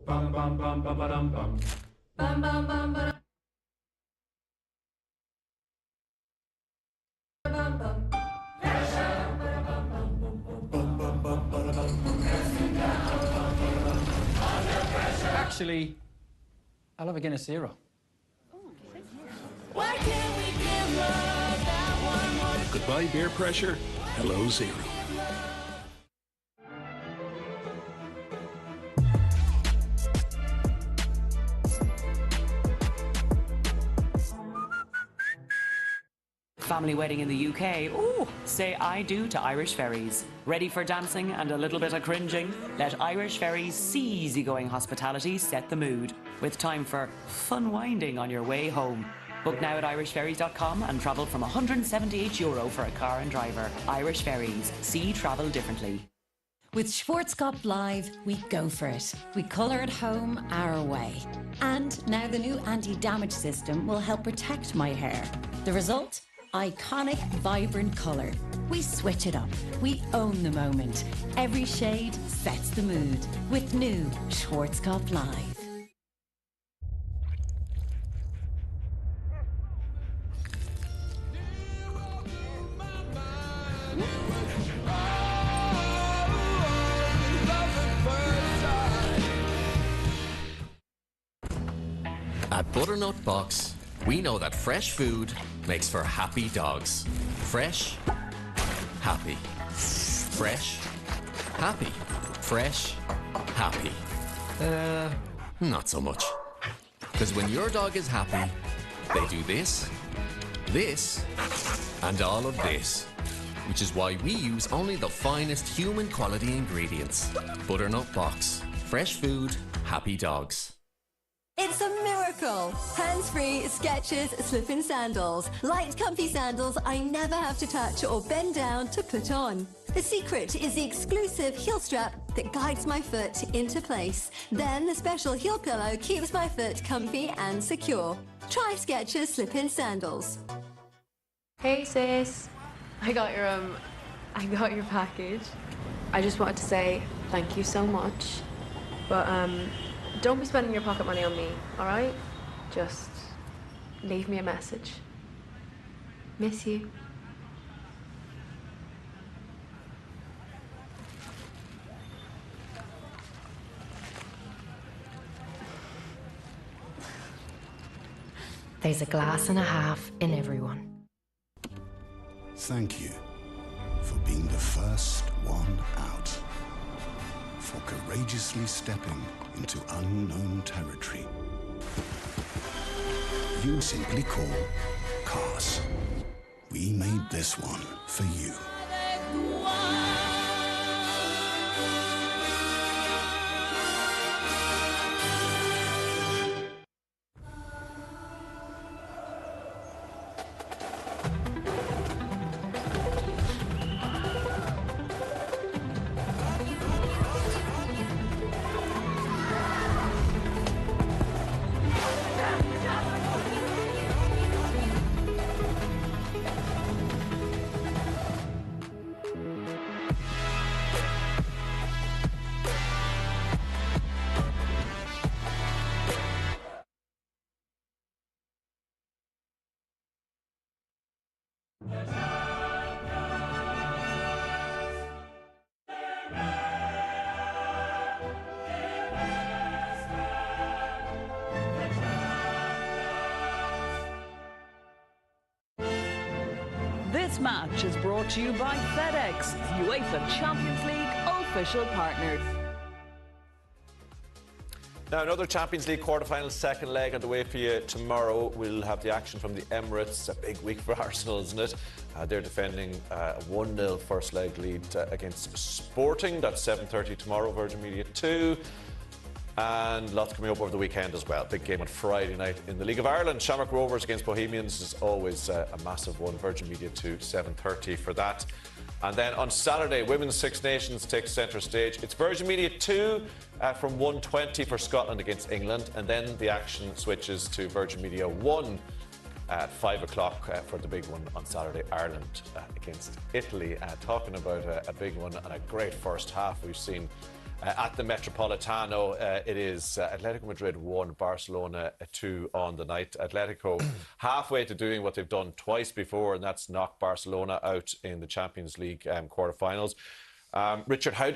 Bum bum bum bum bum bum. Bum bum bum bum. Actually, I'll have a Guinness Zero. Why can't we give love that one more? Goodbye, beer pressure. Hello, Zero. Family wedding in the UK? Ooh, say I do to Irish Ferries. Ready for dancing and a little bit of cringing? Let Irish Ferries' easygoing hospitality set the mood, with time for fun winding on your way home. Book now at irishferries.com and travel from €178 for a car and driver. Irish Ferries. See travel differently. With Schwarzkopf Live, we go for it. We colour at home our way. And now the new anti-damage system will help protect my hair. The result? Iconic, vibrant colour. We switch it up. We own the moment. Every shade sets the mood. With new Schwarzkopf Live. At Butternut Box, we know that fresh food makes for happy dogs. Fresh, happy. Fresh, happy. Fresh, happy. Not so much. Because when your dog is happy, they do this, this, and all of this. Which is why we use only the finest human quality ingredients. Butternut Box. Fresh food, happy dogs. It's a miracle! Hands-free Skechers slip-in sandals. Light, comfy sandals I never have to touch or bend down to put on. The secret is the exclusive heel strap that guides my foot into place. Then the special heel pillow keeps my foot comfy and secure. Try Skechers slip-in sandals. Hey sis, I got your package. I just wanted to say thank you so much, but don't be spending your pocket money on me, all right? Just leave me a message. Miss you. There's a glass and a half in everyone. Thank you for being the first one out, for courageously stepping into unknown territory. You simply call cars. We made this one for you. This match is brought to you by FedEx, UEFA Champions League official partner. Now, another Champions League quarter-final second leg on the way for you tomorrow. We'll have the action from the Emirates. A big week for Arsenal, isn't it? They're defending a 1-0 first leg lead against Sporting. That's 7:30 tomorrow, Virgin Media 2. And lots coming up over the weekend as well. Big game on Friday night in the League of Ireland. Shamrock Rovers against Bohemians is always a massive one. Virgin Media 2, 7:30 for that. And then on Saturday, Women's Six Nations takes centre stage. It's Virgin Media 2 from 1:20 for Scotland against England. And then the action switches to Virgin Media 1 at 5 o'clock for the big one on Saturday, Ireland against Italy. Talking about a big one and a great first half we've seen at the Metropolitano. It is Atletico Madrid 1, Barcelona 2 on the night. Atletico halfway to doing what they've done twice before, and that's knock Barcelona out in the Champions League quarterfinals. Richard, how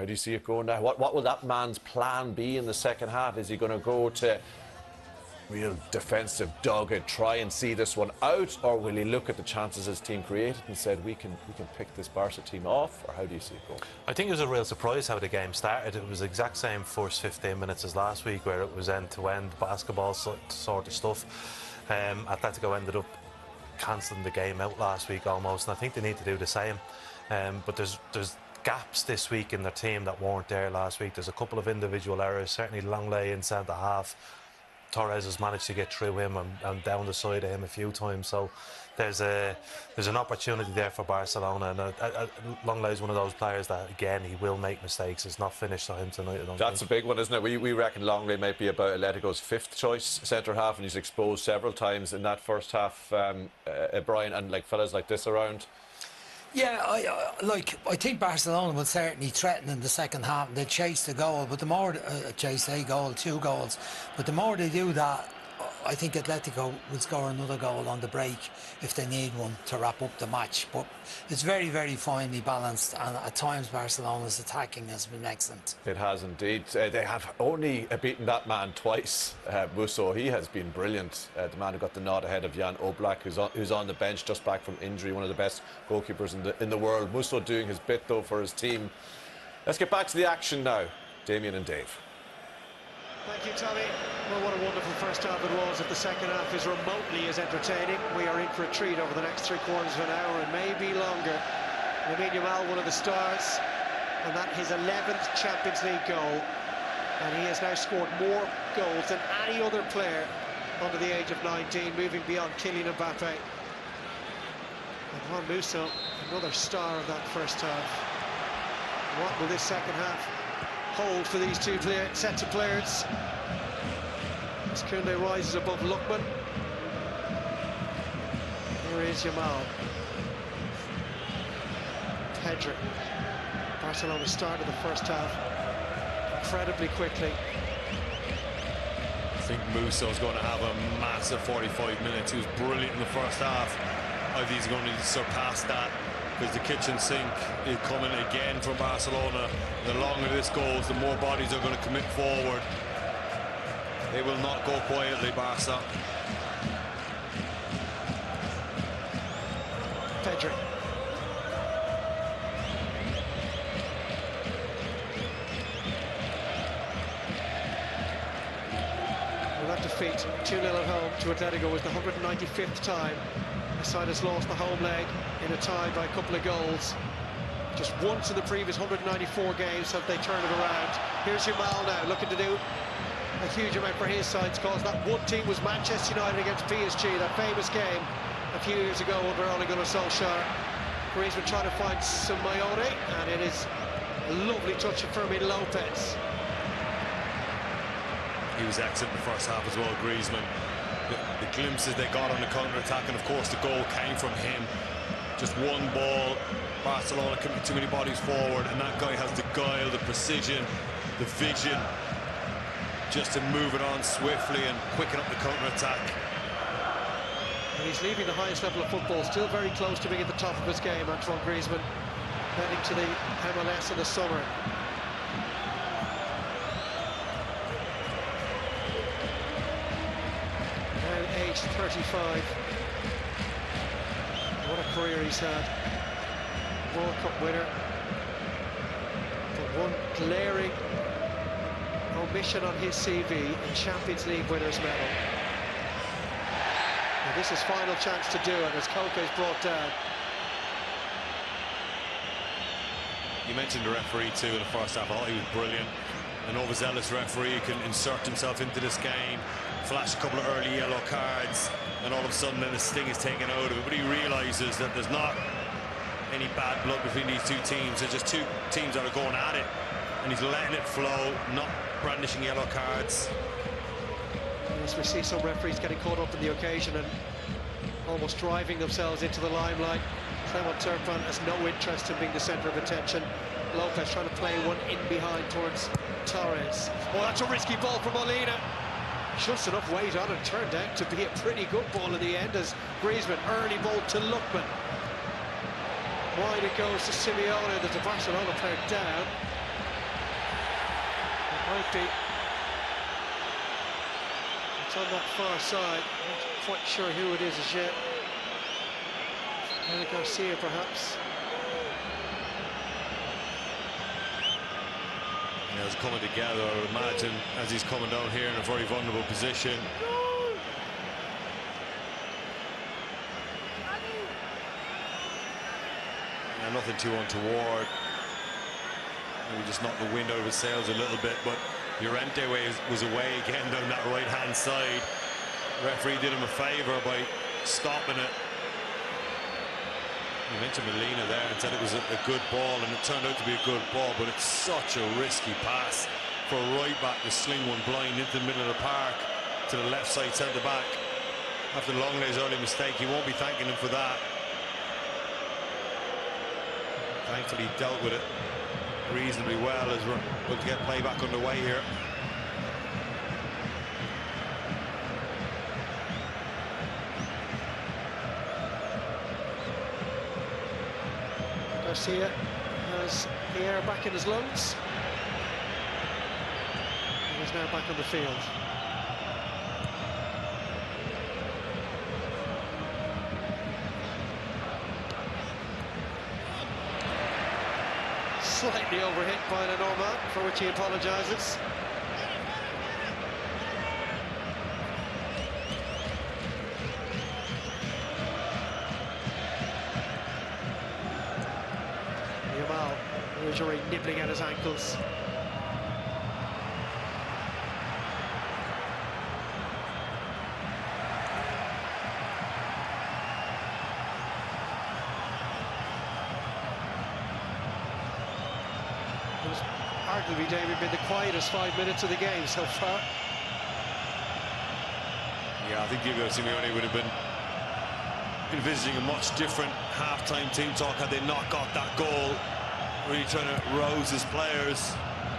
do you see it going now? What will that man's plan be in the second half? Is he going to go to real defensive dogged, try and see this one out, or will he look at the chances his team created and said we can pick this Barca team off, or how do you see it going? I think it was a real surprise how the game started. It was the exact same first 15 minutes as last week, where it was end-to-end basketball sort of stuff. Atletico ended up cancelling the game out last week almost, and I think they need to do the same. But there's gaps this week in their team that weren't there last week. There's a couple of individual errors, certainly Longley in centre half. Torres has managed to get through him and down the side of him a few times, so there's an opportunity there for Barcelona. And Longley is one of those players that, again, he will make mistakes. It's not finished for him tonight, I don't That's think. a big one, isn't it? We reckon Longley might be about Atletico's fifth choice centre half, and he's exposed several times in that first half, Brian, and like fellas like this around. Yeah, I think Barcelona will certainly threaten in the second half and they'll chase the goal, but the more chase a goal, 2 goals, but the more they do that, I think Atletico will score another goal on the break if they need one to wrap up the match. But it's very, very finely balanced, and at times Barcelona's attacking has been excellent. It has indeed. They have only beaten that man twice, Musso. He has been brilliant. The man who got the nod ahead of Jan Oblak, who's on the bench just back from injury, one of the best goalkeepers in the world. Musso doing his bit though for his team. Let's get back to the action now. Damien and Dave. Thank you, Tommy. Well, what a wonderful first half it was. If the second half is remotely as entertaining, we are in for a treat over the next 3/4 of an hour and maybe longer. Lamine Yamal, one of the stars, and that his 11th Champions League goal. And he has now scored more goals than any other player under the age of 19, moving beyond Kylian Mbappe. And Juan Musso, another star of that first half. What will this second half hold for these two sets of players? As Koundé rises above Lookman. Here is Yamal. Pedri. Barcelona started the first half incredibly quickly. I think Musso's going to have a massive 45 minutes. He was brilliant in the first half. I think he's going to surpass that, because the kitchen sink is coming again from Barcelona. The longer this goes, the more bodies are going to commit forward. They will not go quietly, Barca. Pedri. Well, that defeat 2-0 at home to Atletico was the 195th time the side has lost the home leg in a tie by a couple of goals. Just once in the previous 194 games have they turned it around. Here's Yamal now, looking to do a huge amount for his side, because that one team was Manchester United against PSG, that famous game a few years ago under Ole Gunnar Solskjaer. Griezmann trying to find Simeone, and it is a lovely touch of Fermin Lopez. He was excellent in the first half as well, Griezmann. The glimpses they got on the counter-attack, and of course the goal came from him. Just one ball, Barcelona committed too many bodies forward, and that guy has the guile, the precision, the vision, just to move it on swiftly and quicken up the counter-attack. And he's leaving the highest level of football, still very close to being at the top of his game, Antoine Griezmann, heading to the MLS in the summer. Now aged 35. What a career he's had. World Cup winner. But one glaring omission on his CV in Champions League winners' medal. And this is final chance to do it as Koke is brought down. You mentioned the referee too in the first half. I thought he was brilliant. An overzealous referee can insert himself into this game, flash a couple of early yellow cards, and all of a sudden then the sting is taken out of it. But he realizes that there's not any bad blood between these two teams. There's just two teams that are going at it, and he's letting it flow, not brandishing yellow cards. Yes, we see some referees getting caught up in the occasion and almost driving themselves into the limelight. Clement Turpin has no interest in being the centre of attention. Lopez trying to play one in behind towards Torres. Oh, that's a risky ball from Molina. Just enough weight on it, turned out to be a pretty good ball in the end as Griezmann, early ball to Lookman. Wide it goes to Simeone, there's a Barcelona player down. It might be. It's on that far side, not quite sure who it is as yet. Eric Garcia, perhaps. Yeah, it's coming together, I would imagine, as he's coming down here in a very vulnerable position. Yeah, nothing too untoward. Maybe just knocked the wind out of his sails a little bit, but Llorente was away again down that right-hand side. The referee did him a favour by stopping it. You mentioned Molina there and said it was a good ball, and it turned out to be a good ball, but it's such a risky pass for a right-back to sling one blind into the middle of the park to the left side centre-back. After Longley's early mistake, he won't be thanking him for that. Thankfully, he dealt with it reasonably well as we're going to get play back underway here. Garcia has the air back in his lungs. And he's now back on the field. Slightly overhit by Lenormand, for which he apologises. Yamal, injury nibbling at his ankles. arguably, David, been the quietest 5 minutes of the game so far. Yeah, I think Diego Simeone would have been envisaging a much different half-time team talk had they not got that goal. Really trying to rouse his players.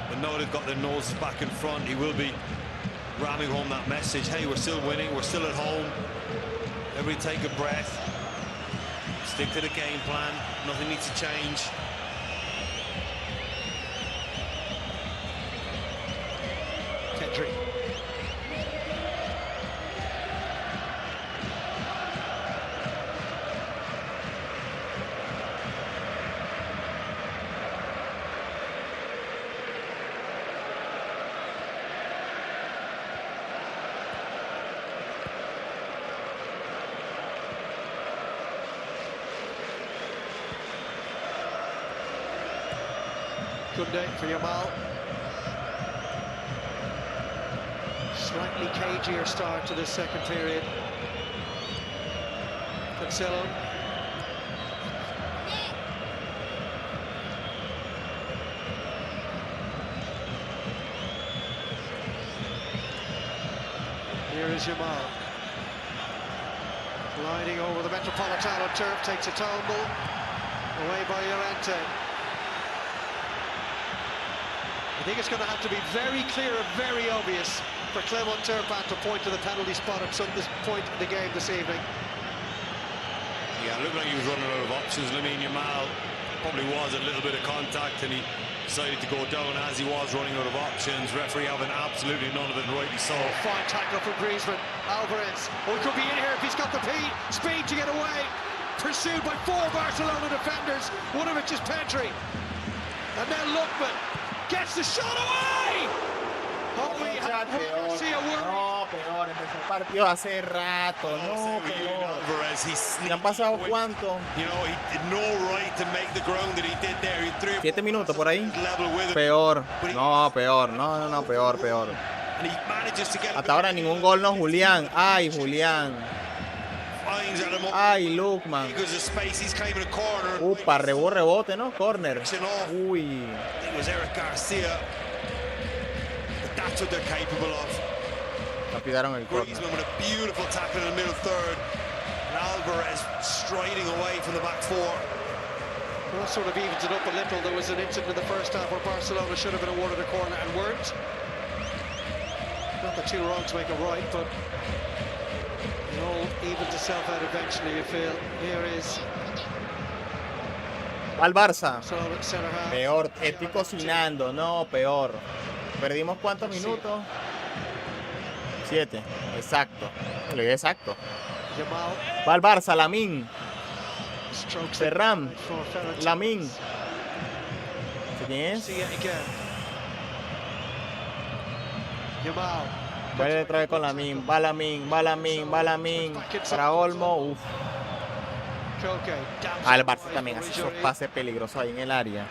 But now they've got their noses back in front. He will be ramming home that message. Hey, we're still winning. We're still at home. Everybody take a breath. Stick to the game plan. Nothing needs to change. Kendrick. Good day for Yamal. Slightly cagier start to this second period. Cancelo. Here is Yamal. Gliding over the Metropolitano turf, takes a tumble. Away by Llorente. I think it's going to have to be very clear and very obvious for Clement Turpin to point to the penalty spot at some point in the game this evening. Yeah, it looked like he was running out of options. Lamine Yamal probably was a little bit of contact and he decided to go down as he was running out of options. Referee having absolutely none of it, rightly so. Fine tackle from Griezmann. Alvarez. Oh, he could be in here if he's got the speed to get away. Pursued by 4 Barcelona defenders. One of it just Pedri. And then Lookman gets the shot away. No, peor, empezó el partido hace rato, no, peor. ¿Ya han pasado cuánto? 7 minutos por ahí. Peor, no, peor, no, peor. Hasta ahora ningún gol, no, Julián. Ay, Julián. Ay, Lookman. Upa, rebote, ¿no? Corner. Uy. That's what they're capable of. Lapidaron el corner. Griezmann with a beautiful tackle in the middle third. And Alvarez striding away from the back 4. Well, that sort of evens it up a little. There was an incident in the first half where Barcelona should have been awarded a corner and weren't. Not that 2 wrongs make a right, but it all evens itself out eventually, you feel. Here is al Barça. Peor, estoy cocinando, no, peor. ¿Perdimos cuántos minutos? 7, exacto. Le dije exacto. Va al Barça, Lamine. Ferran. Lamine. ¿Quién es? Vuelve otra vez con Lamine. Va Lamine. Para Olmo. Uf. El Barça también hace esos pases peligrosos ahí en el área.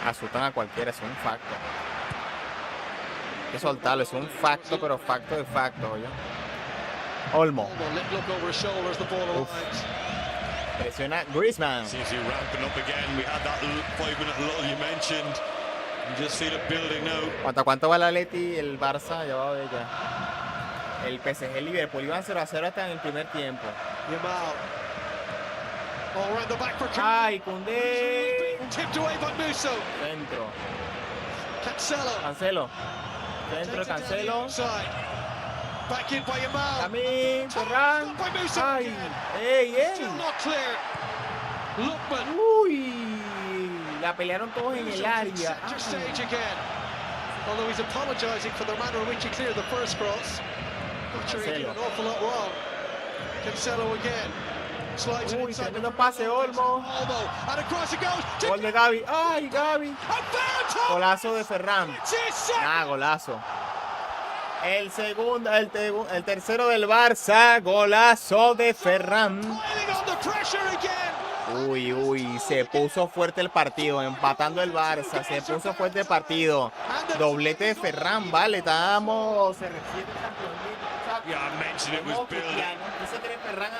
Asustan a cualquiera, es un facto. Hay que soltarlo, es un facto, pero facto de facto, oye. Olmo. Uf. Presiona Griezmann. ¿Cuánto va el Atleti? El Barça llevado de ella. El PSG Liverpool iban 0-0 hasta en el primer tiempo. Ay, Koundé. Centro. Cancelo. Centro, Cancelo. Lamine, Ferran. Ay, ey. Uy, la pelearon todos en el área. Although he's apologizing for the manner in which he cleared the first cross. Not sure he did an awful lot wrong. Cancelo again. Slides Uy, tremendo pase, Olmo. And across it goes. Gol de Gavi. Ay, Gavi. Golazo de Ferran. Golazo. El segundo, el tercero del Barça. Golazo de Ferran. Uy, se puso fuerte el partido, empatando el Barça, se puso fuerte el partido. Doblete de Ferran, vale, estamos, se refiere al campeonato. Yeah, I mentioned it was building.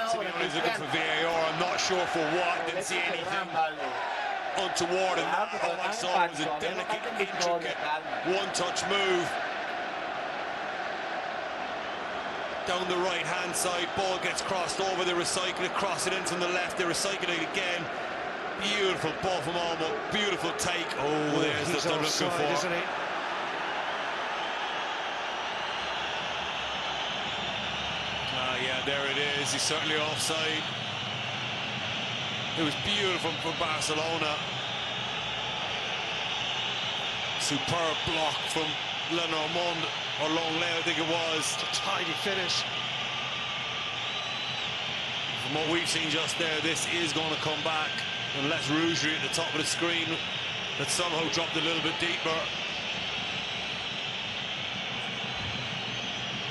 Simeone's looking for VAR. I'm not sure for what. Didn't see anything. untoward, and that all I saw was a delicate, intricate one-touch move. Down the right-hand side, ball gets crossed over, they recycle it, cross it in from the left, they recycle it again. Beautiful ball from Olmo, beautiful take. Oh, there's the stuff looking for. Isn't he? Yeah, there it is. He's certainly offside. It was beautiful for Barcelona. Superb block from Lenormand, or Longley, I think it was. It's a tidy finish. From what we've seen just there, this is going to come back. Unless Rougerie at the top of the screen that somehow dropped a little bit deeper.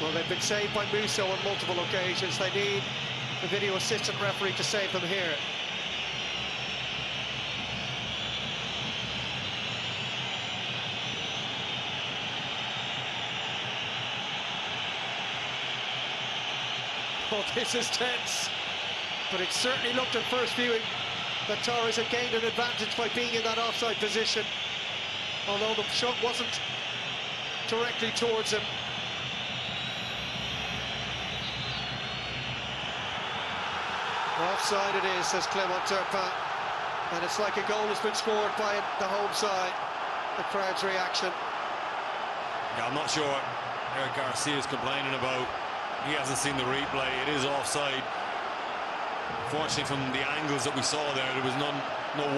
Well, they've been saved by Musso on multiple occasions. They need the video assistant referee to save them here. Oh, this is tense. But it certainly looked at first viewing that Torres had gained an advantage by being in that offside position. Although the shot wasn't directly towards him. Offside it is, says Clement Turpin. And it's like a goal has been scored by the home side. The crowd's reaction. Yeah, I'm not sure what Eric Garcia is complaining about. He hasn't seen the replay. It is offside. Unfortunately, from the angles that we saw there was no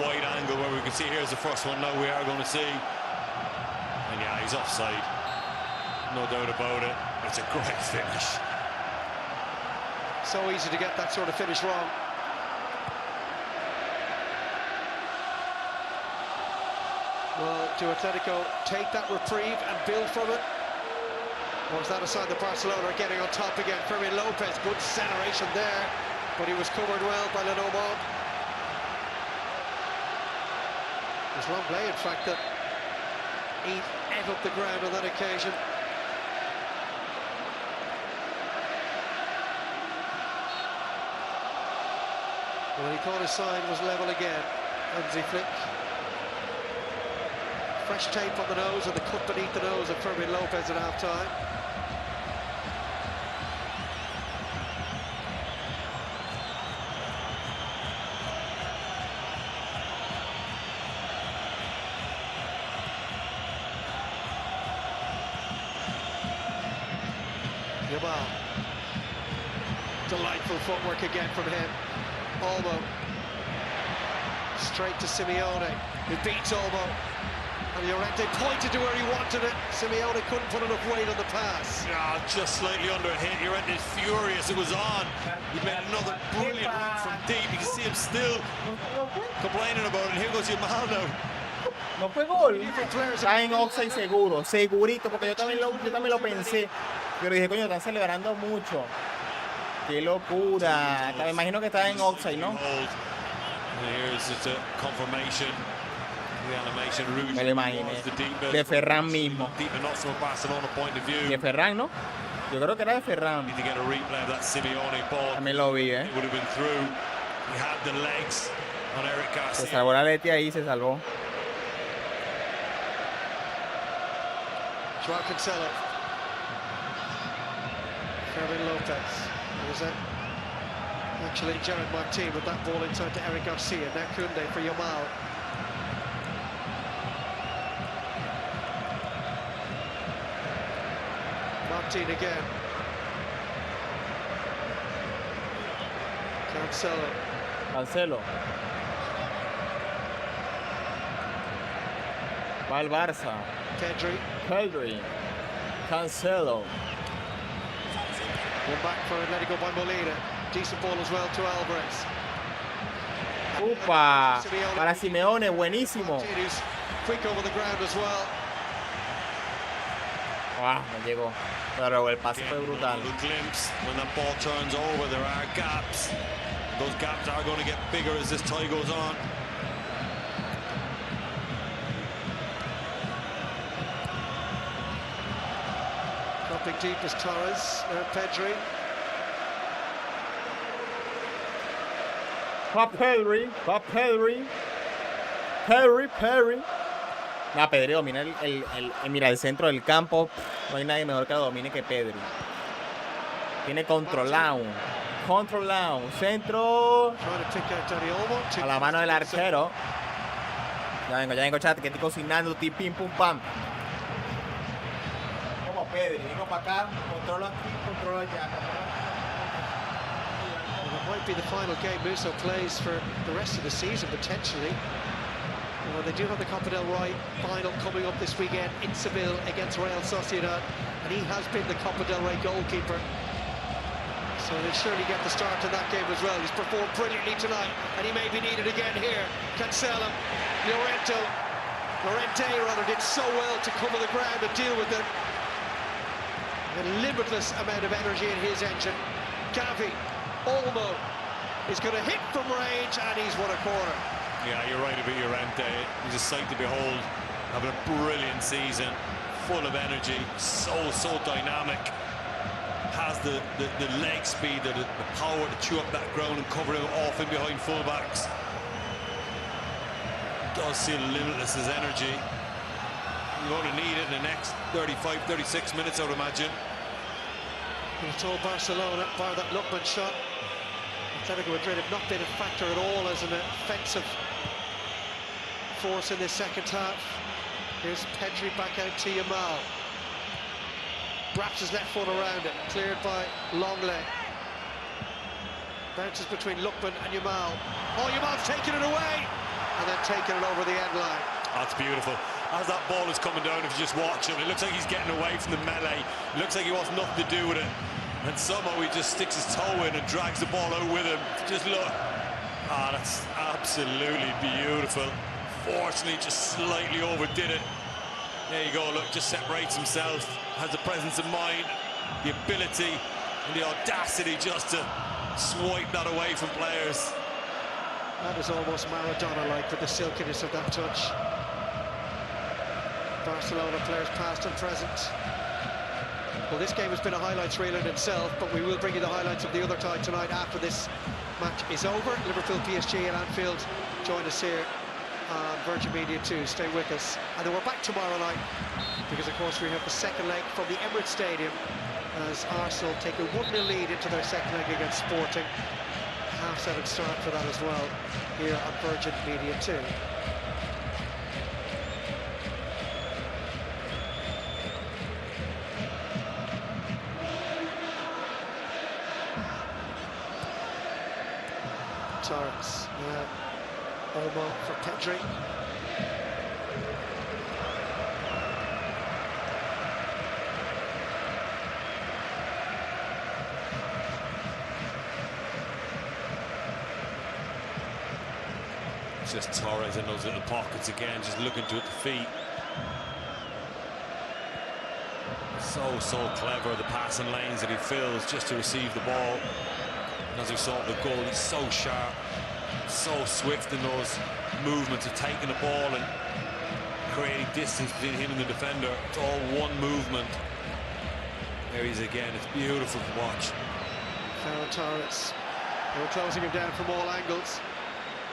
wide angle where we can see. Here's the first one now we are going to see. And yeah, he's offside. No doubt about it. It's a great finish. So easy to get that sort of finish wrong. Well, do Atletico take that reprieve and build from it? Or is that a sign that Barcelona are getting on top again? Fermin Lopez, good acceleration there, but he was covered well by Lenormand. It was Longley, in fact, that he ate up the ground on that occasion. Well, he thought his side was level again. Hansi Flick. Fresh tape on the nose and the cut beneath the nose of Fermin Lopez at half-time. Yamal. Delightful footwork again from him. Olmo. Straight to Simeone, who beats Olmo. And Llorente pointed to where he wanted it. Simeone couldn't put enough weight on the pass. Yeah, just slightly under a hit. Llorente's furious. It was on. He made another brilliant run from deep. You can see him still complaining about it. Here goes Yamal now. No fue gol. Está en offside seguro, segurito, porque yo también lo pensé. Pero dije, coño, están celebrando mucho. Qué locura. Me imagino que está en offside, ¿no? Here's just a confirmation. Me lo imaginé. De Ferran mismo. De Ferran, ¿no? Yo creo que era de Ferran. También lo vi, ¿eh? Se salvó la Leti ahí, se salvó. Joao Cancelo. Fermin Lopez. Was it? Actually, Gerard Martin with that ball inside to Eric Garcia. Now Koundé for Yamal. Martin again. Cancelo. Va al Barça. Pedri. Cancelo. One back for Atletico by Molina. Decent ball as well to Alvarez. Upa. Para Simeone, buenísimo. Quick over the ground as well. Wow, no llegó. Pero el pase fue brutal. When that ball turns over, there are gaps. Those gaps are going to get bigger as this tie goes on. Dropping deep is Torres. Pedri. Perry. Nah, Pedri domina mira, el centro del campo. No hay nadie mejor que lo domine que Pedri. Tiene controlado. Centro. A la mano del arquero. Ya vengo, chat, que estoy cocinando, pim, pum, pam. Como Pedri, vengo para acá, controlo aquí, controlo allá. It might be the final game Musso plays for the rest of the season, potentially. Well, they do have the Copa del Rey final coming up this weekend in Seville against Real Sociedad, and he has been the Copa del Rey goalkeeper. So they'll surely get the start to that game as well. He's performed brilliantly tonight, and he may be needed again here. Cancelo, Llorente did so well to cover the ground and deal with it. A limitless amount of energy in his engine. Gavi, Olmo is going to hit from range, and he's won a corner. Yeah, you're right about Llorente. He's a sight to behold. Having a brilliant season, full of energy, so dynamic. Has the leg speed, the power to chew up that ground and cover him off in behind fullbacks. Does seem limitless as energy. You're going to need it in the next 35, 36 minutes, I would imagine. We're told Barcelona, bar that Lookman shot, Atletico Madrid have not been a factor at all as an offensive force in this second half. Here's Pedri back out to Yamal. Wraps his left foot around it, cleared by Longley. Bounces between Lookman and Yamal. Oh, Yamal's taking it away, and then taking it over the end line. That's beautiful. As that ball is coming down, if you just watch him, it looks like he's getting away from the melee. It looks like he wants nothing to do with it. And somehow he just sticks his toe in and drags the ball out with him. Just look. Ah, that's absolutely beautiful. Fortunately, just slightly overdid it. There you go, look, just separates himself. Has the presence of mind, the ability, and the audacity just to swipe that away from players. That is almost Maradona-like with the silkiness of that touch. Barcelona players past and present. Well, this game has been a highlights reel in itself, but we will bring you the highlights of the other tie tonight after this match is over. Liverpool PSG at Anfield. Join us here on Virgin Media 2. Stay with us. And then we're back tomorrow night because, of course, we have the second leg from the Emirates Stadium as Arsenal take a 1-0 lead into their second leg against Sporting. Half-7 start for that as well here on Virgin Media 2. Torres, Olmo for Pedri. It's just Torres in those little pockets again, just looking to at the feet. So clever, the passing lanes that he fills just to receive the ball. As we saw the goal, he's so sharp, so swift in those movements of taking the ball and creating distance between him and the defender. It's all one movement. There he is again. It's beautiful to watch. Ferran Torres. They were closing him down from all angles.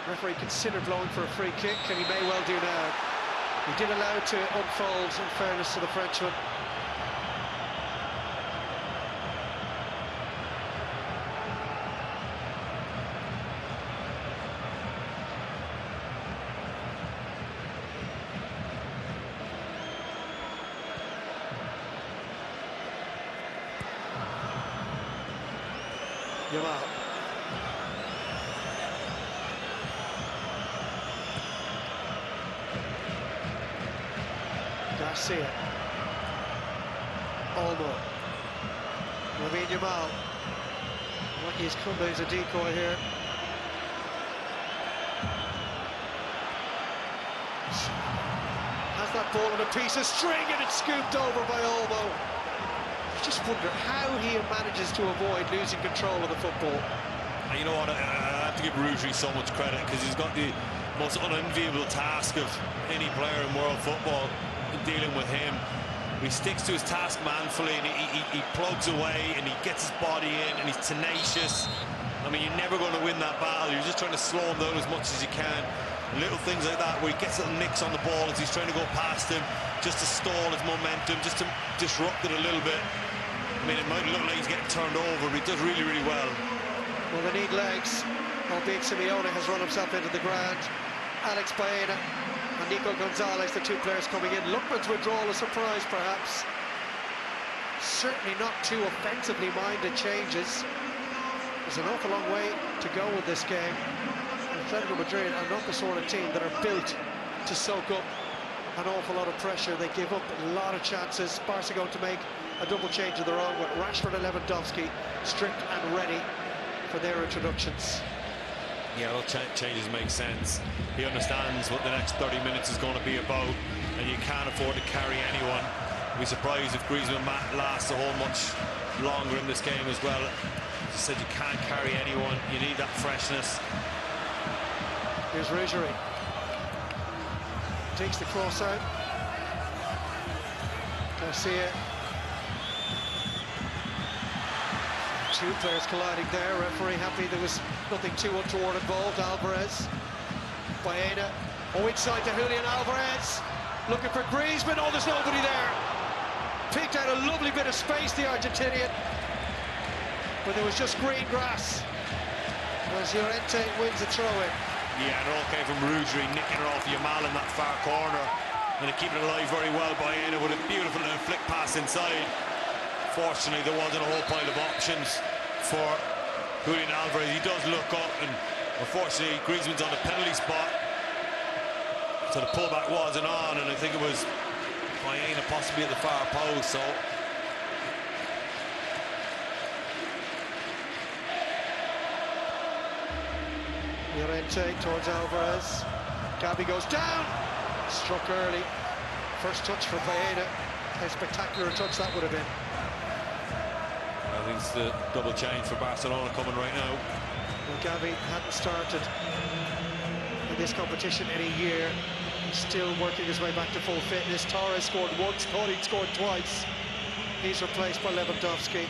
Referee considered blowing for a free kick, and he may well do now. He did allow it to unfold, in fairness to the Frenchman. Yamal. Garcia. Olmo. Lamine Yamal. He's Kumba, he's a decoy here. Has that ball on a piece of string and it's scooped over by Olmo. I just wonder how he manages to avoid losing control of the football. And you know what, I have to give Rudry so much credit because he's got the most unenviable task of any player in world football dealing with him. He sticks to his task manfully and he plugs away and he gets his body in and he's tenacious. I mean, you're never going to win that battle. You're just trying to slow him down as much as you can. Little things like that where he gets little nicks on the ball as he's trying to go past him, just to stall his momentum, just to disrupt it a little bit. I mean, it might look like he's getting turned over, but he does really, really well. Well, they need legs, albeit Simeone has run himself into the ground. Alex Baena and Nico Gonzalez, the two players coming in. Lookman's withdrawal a surprise, perhaps. Certainly not too offensively minded changes. There's an awful long way to go with this game. Atletico Madrid are not the sort of team that are built to soak up an awful lot of pressure. They give up a lot of chances. Barca going to make a double change of their own with Rashford and Lewandowski strict and ready for their introductions. Yeah, those changes make sense. He understands what the next 30 minutes is going to be about, and you can't afford to carry anyone. I'd be surprised if Griezmann lasts a whole much longer in this game as well. As I said, you can't carry anyone. You need that freshness. Here's Rougerie. Takes the cross out. Garcia. Two players colliding there. Referee happy there was nothing too untoward involved. Alvarez. Baena. Oh, inside to Julian Alvarez. Looking for Griezmann. Oh, there's nobody there. Picked out a lovely bit of space, the Argentinian. But there was just green grass. As Llorente wins the throw-in. Yeah, and it all came from Rougerie nicking her off Yamal in that far corner. And they keep it alive very well by Baena with a beautiful little flick pass inside. Fortunately, there wasn't a whole pile of options for Julian Alvarez. He does look up, and unfortunately, Griezmann's on the penalty spot. So the pullback wasn't on, and I think it was Baena possibly at the far post. So Llorente towards Alvarez. Gavi goes down. Struck early. First touch for Baena. A spectacular touch that would have been. I think it's the double change for Barcelona coming right now. Well, Gavi hadn't started in this competition in a year. He's still working his way back to full fitness. Torres scored once, thought he'd scored twice. He's replaced by Lewandowski.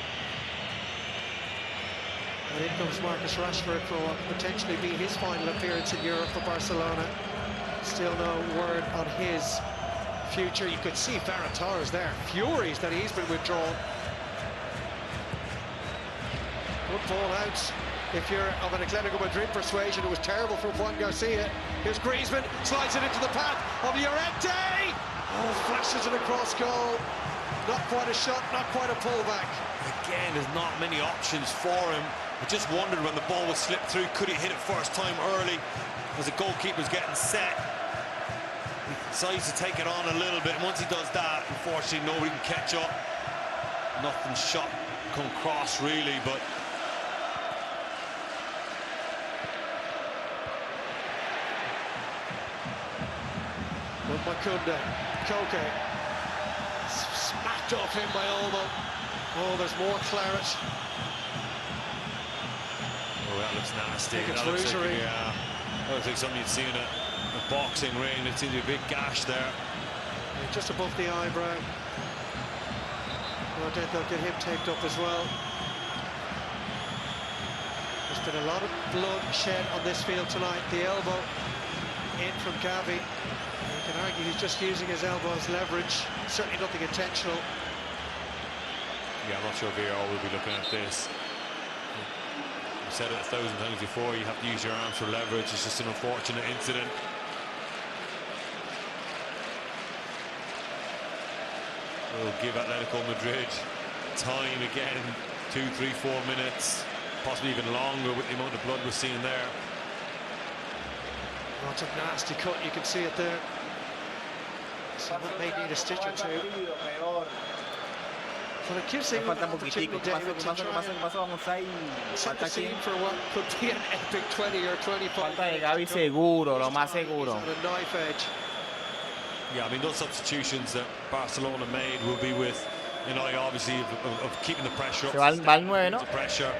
And in comes Marcus Rashford for what could potentially be his final appearance in Europe for Barcelona. Still no word on his future. You could see Ferran Torres there, furious that he's been withdrawn. Good ball out. If you're of an Atletico Madrid persuasion, it was terrible for Juan Garcia. Here's Griezmann, slides it into the path of Llorente. Oh, flashes it across goal. Not quite a shot, not quite a pullback. Again, there's not many options for him. I just wondered when the ball was slipped through, could he hit it first time early as the goalkeeper's getting set? He decides to take it on a little bit. Once he does that, unfortunately, nobody can catch up. Nothing shot come cross, really, but Makunde, Koke, smacked off him by Olmo. Oh, there's more claret. Oh, that looks nasty. That looks looks like, yeah, that looks like something you'd see in a boxing ring. It seems to be a big gash there. Yeah, just above the eyebrow. No doubt they'll get him taped up as well. There's been a lot of blood shed on this field tonight. The elbow in from Gavi. You can argue he's just using his elbow as leverage. Certainly nothing intentional. Yeah, I'm not sure VAR will be looking at this. I've said it 1,000 times before, you have to use your arms for leverage. It's just an unfortunate incident. We'll give Atletico Madrid time again, 2, 3, 4 minutes, possibly even longer with the amount of blood we're seeing there. Oh, it's a nasty cut, you can see it there. So that may need a stitch or two. But it gives him an opportunity to try and set the scene for what could be an epic 20 or 25. Falta de Gavi seguro, lo más seguro. On a knife edge. Yeah, I mean, those substitutions that Barcelona made will be with an eye, obviously, of keeping the pressure up. Se va al 9, ¿no? The pressure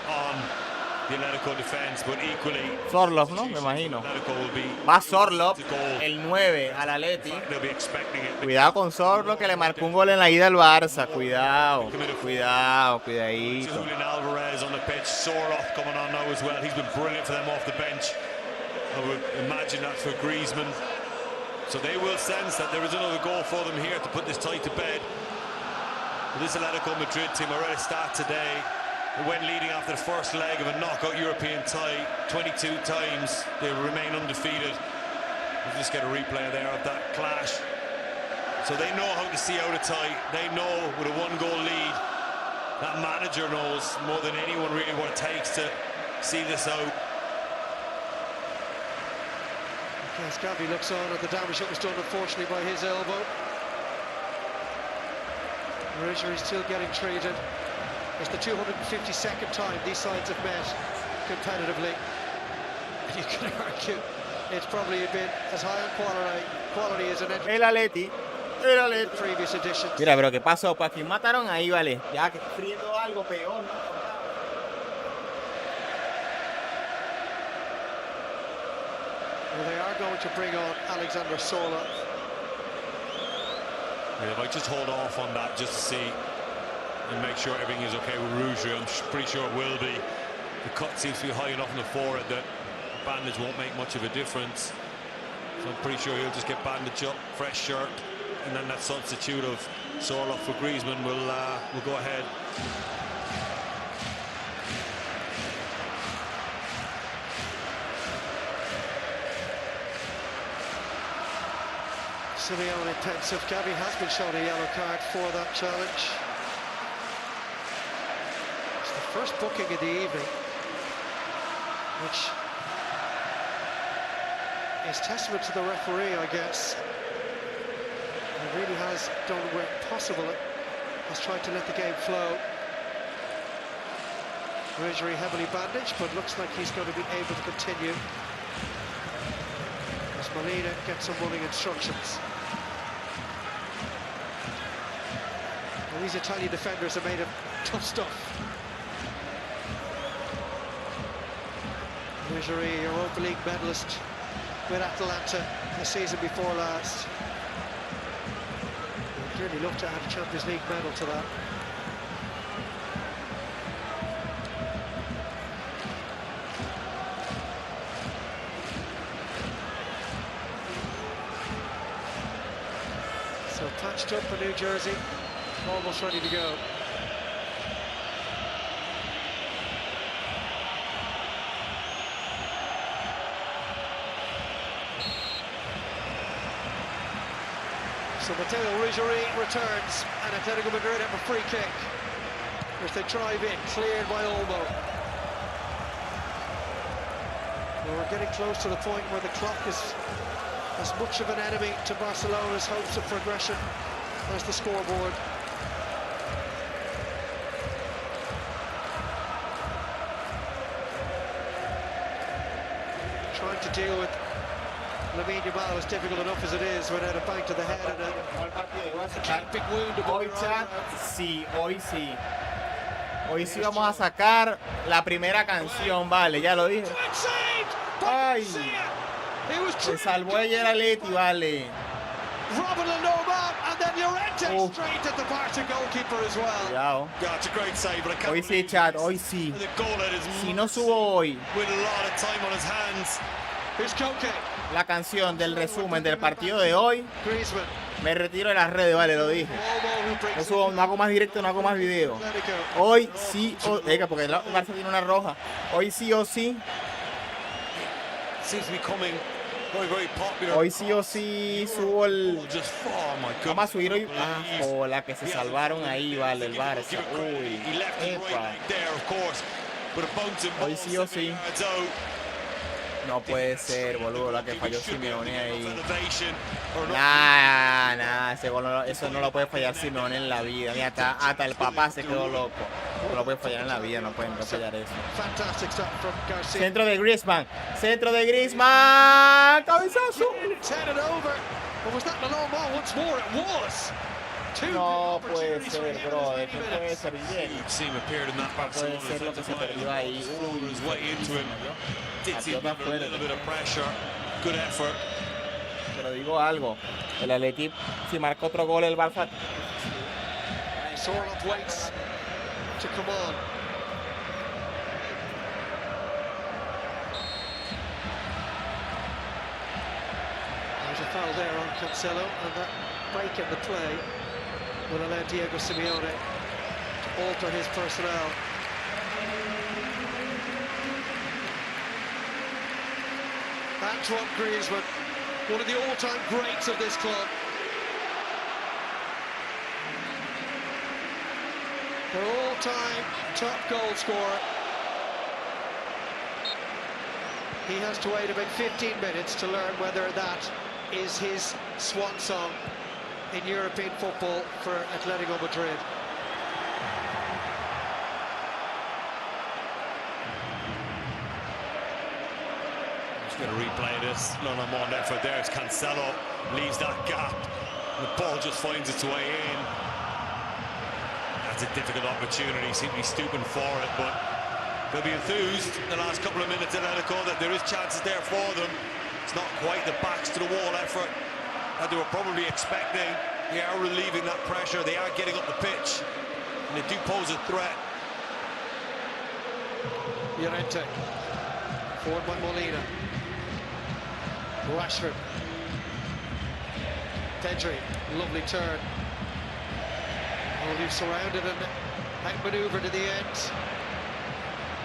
on the Atletico defense, but equally Sorloth, ¿no? Me imagino. Va Sorloth, el 9 al Atleti. Cuidado con Sorloth, que le marcó un gol en la ida al Barça. Cuidado, cuidado, cuidadito. Julian Alvarez on the pitch, Sorloth coming on now as well. He's been brilliant for them off the bench. I would imagine that's for Griezmann. So they will sense that there is another goal for them here to put this tie to bed. But this Atletico Madrid team, I read a stat today, when leading after the first leg of a knockout European tie 22 times, they remain undefeated. We'll just get a replay there of that clash. So they know how to see out a tie. They know with a one-goal lead, that manager knows more than anyone really what it takes to see this out. As Gavi looks on at the damage that was done, unfortunately, by his elbow. Rizuri still getting treated. It's the 252nd time these sides have met competitively. And you can argue it's probably been as high on quality as an El Atleti. previous edition. Mira, pero ¿qué pasó? ¿Para quién mataron ahí, vale? Ya que friendo algo peor, ¿no? Well, they are going to bring on Alexander Sola. Yeah, they might just hold off on that just to see and make sure everything is okay with Rougerie. I'm pretty sure it will be. The cut seems to be high enough in the forehead that bandage won't make much of a difference. So I'm pretty sure he'll just get bandaged up, fresh shirt, and then that substitute of Sola for Griezmann will go ahead. Simeone pensive. Gavi has been shown a yellow card for that challenge. It's the first booking of the evening, which is testament to the referee, I guess. He really has done where possible, has tried to let the game flow. Rougerie heavily bandaged, but looks like he's going to be able to continue as Molina gets some running instructions. Well, these Italian defenders are made of tough stuff. Rougerie, Europa League medalist with Atalanta the season before last. He'd really love to add a Champions League medal to that. So patched up a new jersey, almost ready to go. So Matteo Rougerie returns, and Atletico Madrid have a free kick, which they drive in, cleared by Olmo. Well, we're getting close to the point where the clock is as much of an enemy to Barcelona's hopes of progression as the scoreboard. Trying to deal with Lamine Yamal is difficult enough as it is without a bang to the head and a big wound above your eye. Sí, hoy sí. Hoy sí vamos a sacar la primera canción, vale, ya lo dije. Ay, se salvó ayer Atleti, vale. Robin Lenoir and then Llorente straight at the Barca goalkeeper as well. Cuidado. Yeah, it's a great save, but I can't Hoy sí, chat, hoy sí. Si no subo hoy with a lot of time on his hands. Here's Koke. La canción del resumen del partido de hoy, me retiro de las redes, vale, lo dije. No subo, no hago más directo, no hago más video. Hoy sí o sí, porque el Barça tiene una roja. Hoy sí o sí. Hoy sí o sí subo el. Vamos a subir hoy. Ah, hola, que se salvaron ahí, vale, el Barça. Uy, epa. Hoy sí o sí. No puede ser, boludo, la que falló Simeone ahí. Nah, ese gol eso no lo puede fallar Simeone en la vida. Mira, hasta el papá se quedó loco. No lo puede fallar en la vida, no pueden fallar eso. Centro de Griezmann. Centro de Griezmann. Cabezazo. No puede ser, bro. ¿Qué puede ser bien? No puede ser lo que se perdió ahí. Pero digo algo. El Atleti, si marca otro gol, el Barça. Foul there on Cancelo, and that break in the play will allow Diego Simeone to alter his personnel. Antoine Griezmann, one of the all-time greats of this club. Their all-time top goal scorer. He has to wait about 15 minutes to learn whether that is his swan song in European football for Atletico Madrid. Going to replay this. No more effort there. It's Cancelo leaves that gap. The ball just finds its way in. That's a difficult opportunity. Seem to be stooping for it, but they'll be enthused the last couple of minutes at Atletico that there is chances there for them. It's not quite the backs to the wall effort that they were probably expecting. They are relieving that pressure. They are getting up the pitch, and they do pose a threat. Llorente, forward by Molina. Rashford, Pedri, lovely turn. Oh, you've surrounded and outmaneuvered to the end.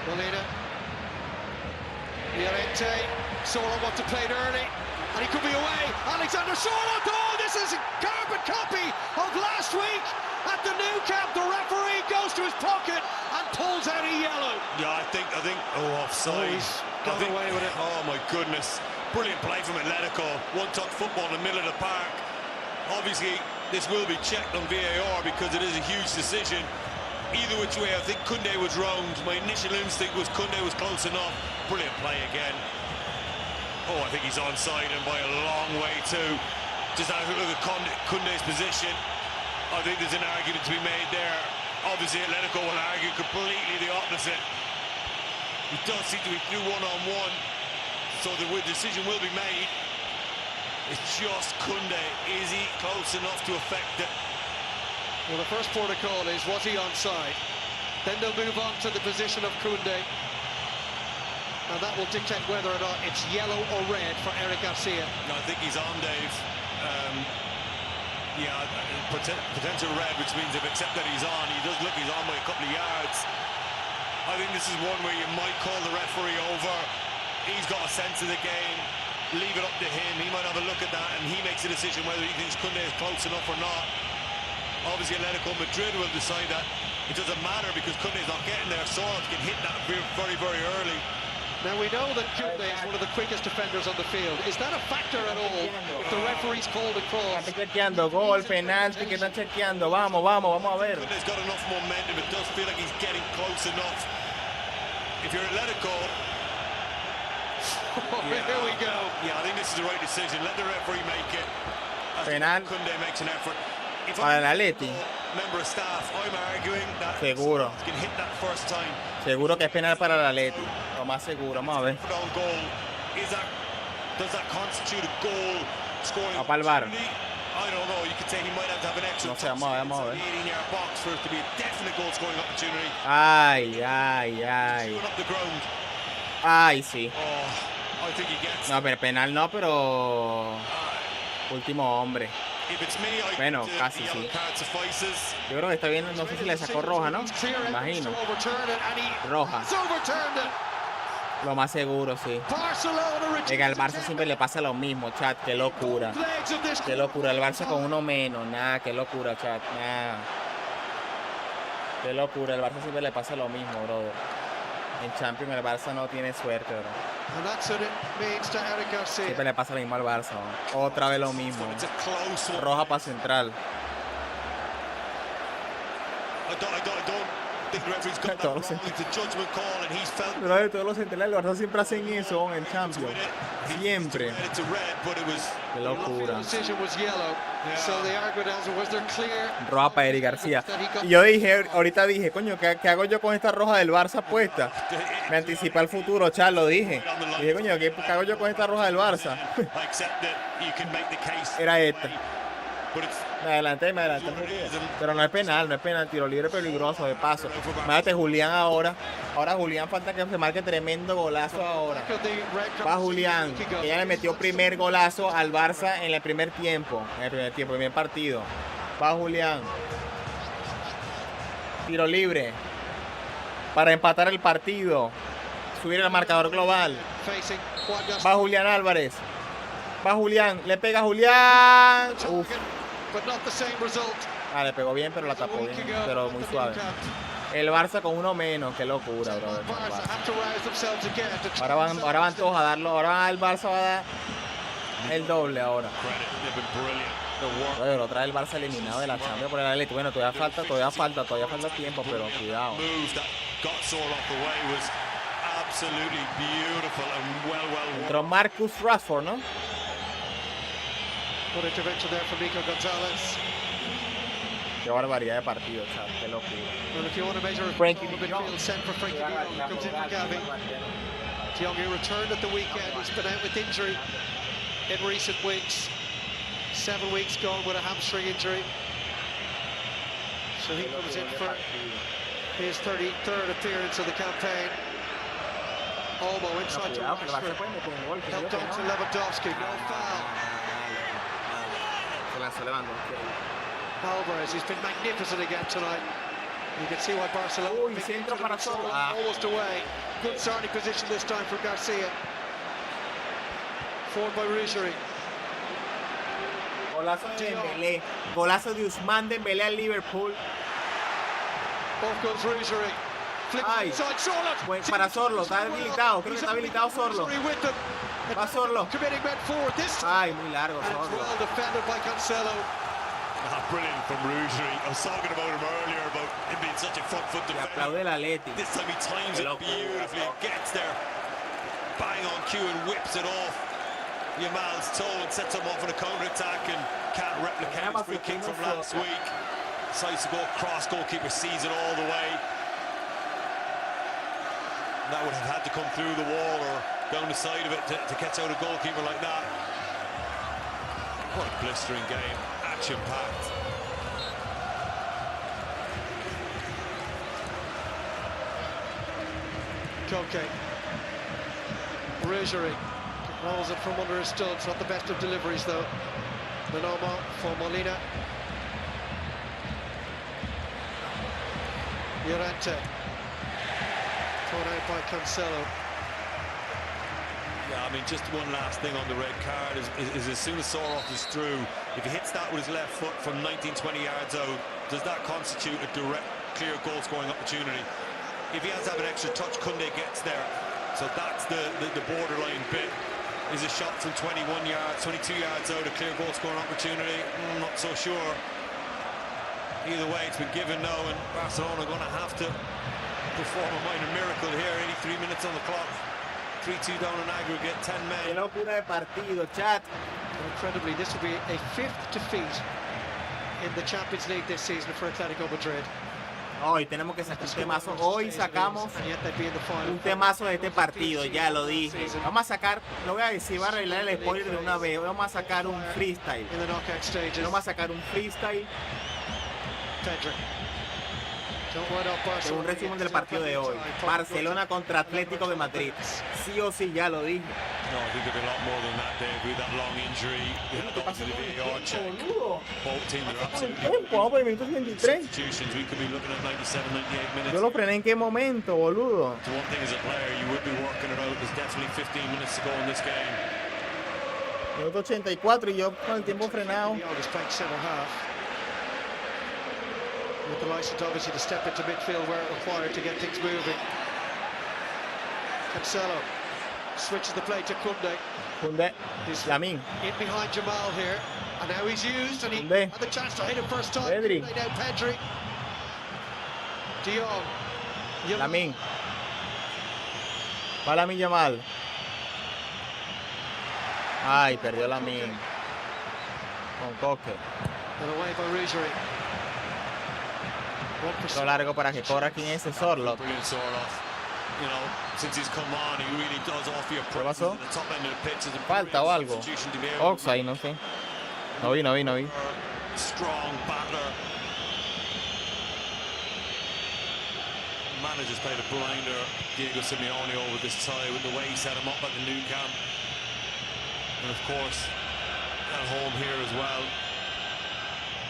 Molina, Llorente, Soro wants to play it early, and he could be away. Alexander Soro, oh, this is a carbon copy of last week at the Nou Camp. The referee goes to his pocket and pulls out a yellow. Yeah, I think, oh, offside. Oh, he's got away with it. Oh, my goodness. Brilliant play from Atletico. One-touch football in the middle of the park. Obviously, this will be checked on VAR because it is a huge decision. Either which way, I think Koundé was wronged. My initial instinct was Koundé was close enough. Brilliant play again. Oh, I think he's onside and by a long way too. Just have a look at Koundé's position. I think there's an argument to be made there. Obviously, Atletico will argue completely the opposite. He does seem to be through one-on-one. So the decision will be made. It's just Koundé. Is he close enough to affect it? Well, the first protocol is, was he onside? Then they'll move on to the position of Koundé. And that will dictate whether or not it's yellow or red for Eric Garcia. No, I think he's on, Dave. Yeah, potential red, which means they've accepted he's on. He does look he's on by a couple of yards. I think this is one where you might call the referee over. He's got a sense of the game. Leave it up to him. He might have a look at that, and he makes a decision whether he thinks Koundé is close enough or not. Obviously, Atletico Madrid will decide that. It doesn't matter because Koundé's not getting there. Soros can hit that very, very early. Now, we know that Koundé is one of the quickest defenders on the field. Is that a factor at all if the referee's called a cross? Está chequeando, gol, penalti, que están chequeando. Vamos a ver. Koundé's got enough momentum. It does feel like he's getting close enough. If you're Atletico... Yeah. Here we go. Yeah, I think this is the right decision. Let the referee make it. Penal. Koundé makes an effort. If Para el Atleti. Member of staff, I'm arguing that Seguro. can hit that first time. Seguro que es penal para el Atleti. Lo más seguro. Vamos a ver. Goal. Does that constitute a goal scoring Va para el bar. I don't know. You could say he might have to have an extra. No sé, vamos a ver. 18-yard box for it to be a definite goal scoring opportunity. Ay. Up the ground. Ay, sí. Oh. No, pero penal no, pero último hombre. Bueno, casi sí. Yo creo que está bien, no sé si le sacó roja, ¿no? Me imagino. Roja. Lo más seguro, sí. Venga, al Barça siempre le pasa lo mismo, chat. Qué locura. Qué locura. El Barça con uno menos. Nada, qué locura, chat. Nada. Qué locura. El Barça siempre le pasa lo mismo, brother. En Champions el Barça no tiene suerte, bro. Siempre le pasa lo mismo al Barça, bro. Otra vez lo mismo. Roja para central. Todos los centrales del Barça siempre hacen eso en Champions. Siempre. Qué locura. Roja para Eric García. Y yo ahorita dije, coño, ¿qué hago yo con esta roja del Barça puesta? Me anticipé al futuro, Char, lo dije. Dije, coño, ¿qué hago yo con esta roja del Barça? Era esta. Me adelanté. Pero no es penal, tiro libre peligroso de paso. Imagínate Julián ahora. Ahora Julián falta que se marque tremendo golazo ahora. Va Julián, que ya le metió primer golazo al Barça en el primer tiempo. Primer partido. Va Julián. Tiro libre. Para empatar el partido. Subir el marcador global. Va Julián Álvarez. Va Julián, le pega a Julián. Uf. Le pegó bien, pero la tapó bien, pero muy suave. El Barça con uno menos, qué locura, brother. Ahora van todos a darlo, ahora el Barça va a dar el doble ahora. Bueno, otra vez el Barça eliminado de la Champions por el Atleti. Bueno, todavía falta tiempo, pero cuidado. Entró Marcus Rashford, ¿no? Qué barbaridad de partido, chaval. Qué locura. Frankie de Jong, who returned at the weekend. He's been out with injury in recent weeks. 7 weeks gone with a hamstring injury. So he comes in for his 33rd appearance of the campaign. Olmo inside to Rashford. Helped on to Lewandowski. No foul. Alvarez, he's been magnificent again tonight. You can see why Barcelona almost away. Good starting position this time for Garcia. Forward by Ruggieri. Golazo de Dembélé. Golazo de Ousmane Dembélé al Liverpool. Off goes Ruggieri. Ay, para Sorlo, está habilitado, creo que está habilitado Sorlo. Va Sorlo. Ay, muy largo Sorlo. Brilliant from Ruggieri. I was talking about him earlier about him being such a front foot defender. Aplaude el Atleti. This time he times it beautifully and gets there. Bang on cue and whips it off Yamal's toe and sets him off on a counter-attack and can't replicate his free kick from last week. Decides to go across, goalkeeper sees it all the way. That would have had to come through the wall or down the side of it to catch out a goalkeeper like that. What a blistering game. Action-packed. Koke. Ruggieri rolls it from under his studs. Not the best of deliveries though. Manomo for Molina. Llorente. Thrown out by Cancelo. Yeah, I mean, just one last thing on the red card is as soon as Soroff is through, if he hits that with his left foot from 19-20 yards out, does that constitute a direct, clear goal-scoring opportunity? If he has to have an extra touch, Koundé gets there. So that's the borderline bit. Is a shot from 21 yards, 22 yards out, a clear goal-scoring opportunity? I'm not so sure. Either way, it's been given now, and Barcelona are going to have to perform a minor miracle here. 83 minutes on the clock. 3-2 down in aggregate, 10 men. Qué locura de partido, chat. Incredibly, this will be a 5th defeat in the Champions League this season for Atletico Madrid. Hoy tenemos que sacar un temazo. Hoy sacamos un temazo de este partido, ya lo dije. Vamos a sacar, lo voy a decir, va a arreglar el spoiler de una vez. Vamos a sacar un freestyle. Vamos a sacar un freestyle. Un resumen del partido de hoy. Barcelona contra Atlético de Madrid. Sí o sí, ya lo dije. No, I think there'll be a lot more than that, Dave. With that long injury, you had obviously the VAR check. Both teams are absolutely substitutions. We could be looking at 97, 98 minutes. Yo lo frené en qué momento, boludo. So one thing as a player, you would be working it out. There's definitely 15 minutes to go in this game. Minuto 84 y yo con el tiempo frenado. With the license obviously to step into midfield where required to get things moving. Cancelo switches the play to Koundé. Lamine. In behind Jamal here, and now he's used, and he Koundé. had the chance to hit it first time. Pedri. Now Pedri. De Jong. Lamine. Va Lamine Yamal. Ay, perdió Lamine. Con Koke. And away by Ruggieri. Lo largo para que corra aquí en ese Sorlo. ¿Qué pasó? Falta o algo. Offside, no sé. No vi. strong battler. Managers played a blinder, Diego Simeone, over this tie with the way he set him up at the new camp. And of course, at home here as well.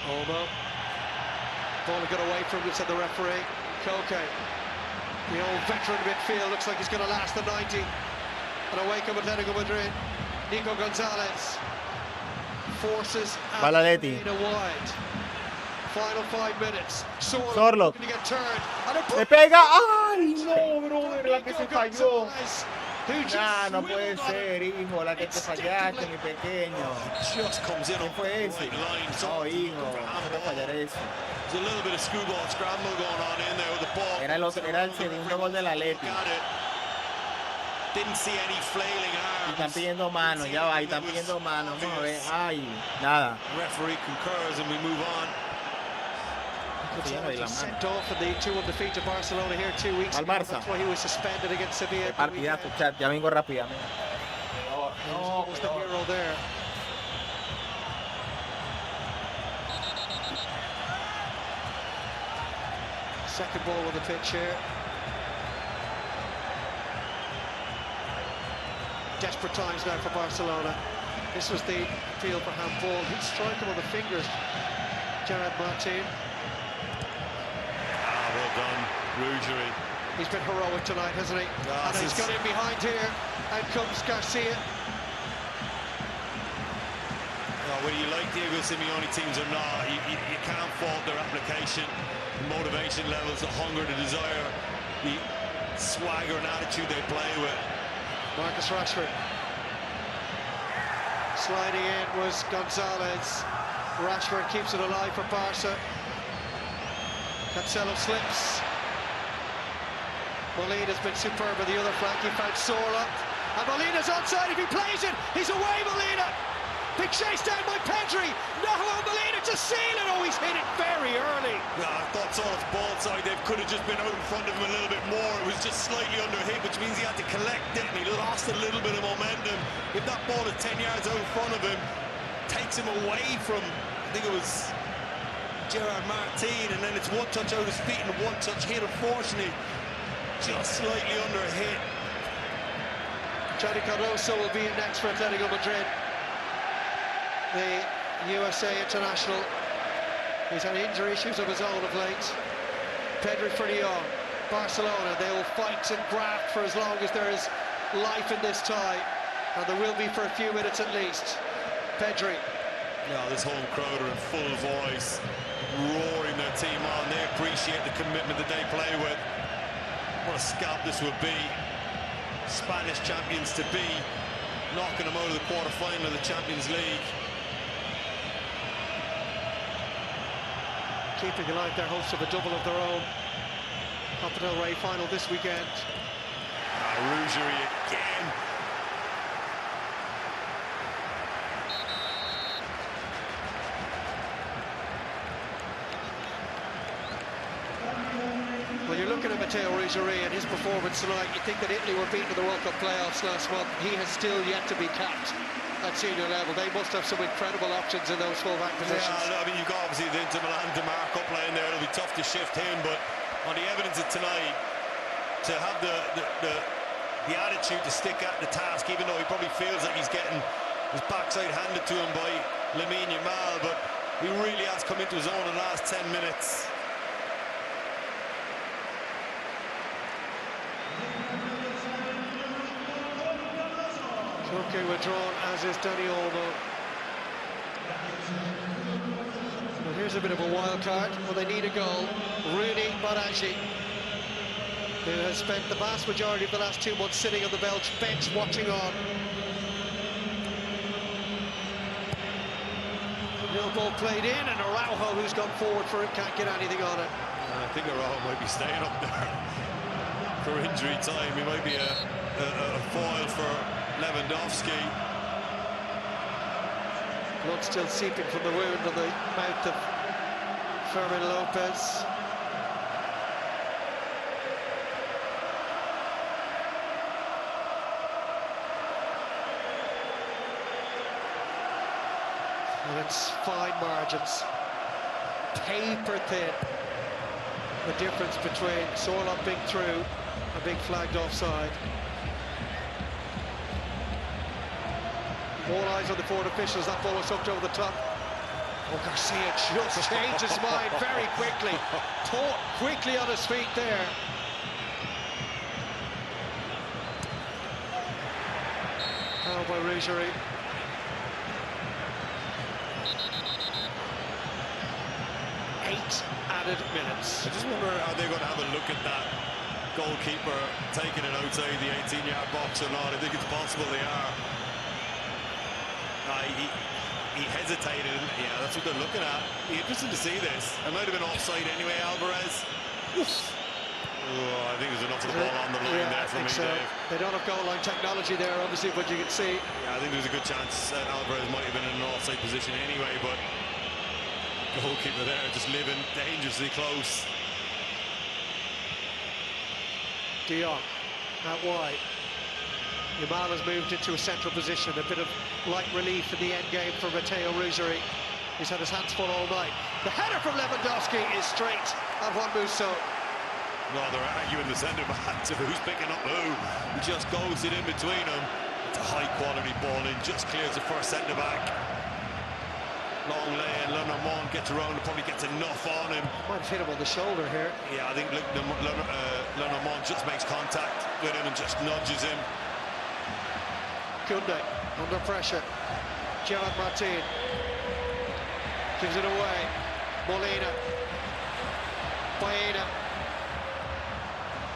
Olmo. Ball got away from him, said the referee. Koke, the old veteran midfield, looks like he's going to last the 90. And away come Atletico Madrid. Nico Gonzalez forces Balaleti. wide. Final 5 minutes. Sorlock. To get turned. Le pega. ¡Ay, no, brother! La que se falló. Nah, no puede ser, hijo. La que te fallaste, mi pequeño. ¿Qué fue ese? No, hijo. No te fallar eso. There's a little bit of screwball scramble going on in there with the ball. Era el segundo gol del Atleti. Didn't see any flailing arms. Están pidiendo mano, ya va, están pidiendo mano. Vamos a ver. Ay, nada. Referee concurs and we move on. Sent off in the 2-1 defeat to Barcelona here 2 weeks ago. That's why he was suspended against Sevilla. Partidazo, chat. Ya vengo rápidamente. No, was the hero there. Second ball on the pitch here. Desperate times now for Barcelona. This was the appeal for handball. He'd strike him on the fingers. Gerard Martin. Well done, Ruggieri. He's been heroic tonight, hasn't he? And he's got in behind here. Out comes Garcia. Whether you like Diego Simeone teams or not, you can't fault their application, the motivation levels, the hunger, the desire, the swagger and attitude they play with. Marcus Rashford. Sliding in was Gonzalez. Rashford keeps it alive for Barca. Cancelo slips. Molina's been superb on the other flank. He found Sorlock. And Molina's onside. If he plays it, he's away, Molina. Big chase down by Pedri. No, Molina to seal it. Oh, he's hit it very early. Yeah, I thought sort of ball side, they could have just been out in front of him a little bit more. It was just slightly under hit, which means he had to collect it, and he lost a little bit of momentum. If that ball is 10 yards out in front of him, takes him away from, I think it was Gerard Martin, and then it's one touch out his feet and one touch hit, unfortunately. Just slightly under a hit. Johnny Cardoso will be in next for Atletico Madrid. The USA international. He's had injury issues of his own of late. Pedri for Lyon. Barcelona, they will fight and graft for as long as there is life in this tie. And there will be for a few minutes at least. Pedri. Yeah, this home crowd are in full voice, roaring their team on. They appreciate the commitment that they play with. What a scalp this would be. Spanish champions to be, knocking them out of the quarter-final of the Champions League. Keeping alive their hopes of a double of their own. Copa del Rey final this weekend. Ruggieri again. Well, you're looking at Matteo Ruggieri and his performance tonight. You think that Italy were beaten in the World Cup playoffs last month. He has still yet to be capped at senior level. They must have some incredible options in those full-back positions. Yeah, I mean, you've got obviously the Inter Milan DeMarco playing there. It'll be tough to shift him, but on the evidence of tonight, to have the attitude to stick at the task, even though he probably feels like he's getting his backside handed to him by Lamine Yamal, but he really has come into his own in the last 10 minutes. Okay, withdrawn, as is Dani Olmo. Well, here's a bit of a wild card. Well, they need a goal. Rooney Baraji, who has spent the vast majority of the last 2 months sitting on the bench watching on. No ball played in, and Araujo, who's gone forward for it, can't get anything on it. I think Araujo might be staying up there for injury time. He might be a foil for Lewandowski. Blood still seeping from the wound on the mouth of Fermin Lopez. And it's fine margins. Paper thin. The difference between Sorloth being through and being flagged offside. All eyes on the forward officials. That ball was hooked over the top. Oh, Garcia just changed his mind very quickly. Caught quickly on his feet there. Foul by Rougerie. Added minutes. I just wonder how they're going to have a look at that goalkeeper taking it outside the 18-yard box or not. I think it's possible they are. He hesitated. Yeah, that's what they're looking at. Be interesting to see this. It might have been offside anyway, Alvarez. Oh, I think there's enough of the ball on the line there for me, Dave. They don't have goal line technology there, obviously, but you can see. Yeah, I think there's a good chance that Alvarez might have been in an offside position anyway, but goalkeeper there just living dangerously close. De Jong out wide. Yamal has moved into a central position. A bit of light relief in the end game for Matteo Rougerie. He's had his hands full all night. The header from Lewandowski is straight at Juan Musso. Well, they're arguing the centre-backs of who's picking up who. He just goes it in between them. It's a high-quality ball in, just clears the first centre-back. Long lane, Lenormand gets around and probably gets enough on him. Might have hit him on the shoulder here. Yeah, I think Lenormand just makes contact with him and just nudges him. Kunde under pressure. Gerard Martin gives it away. Molina. Baena.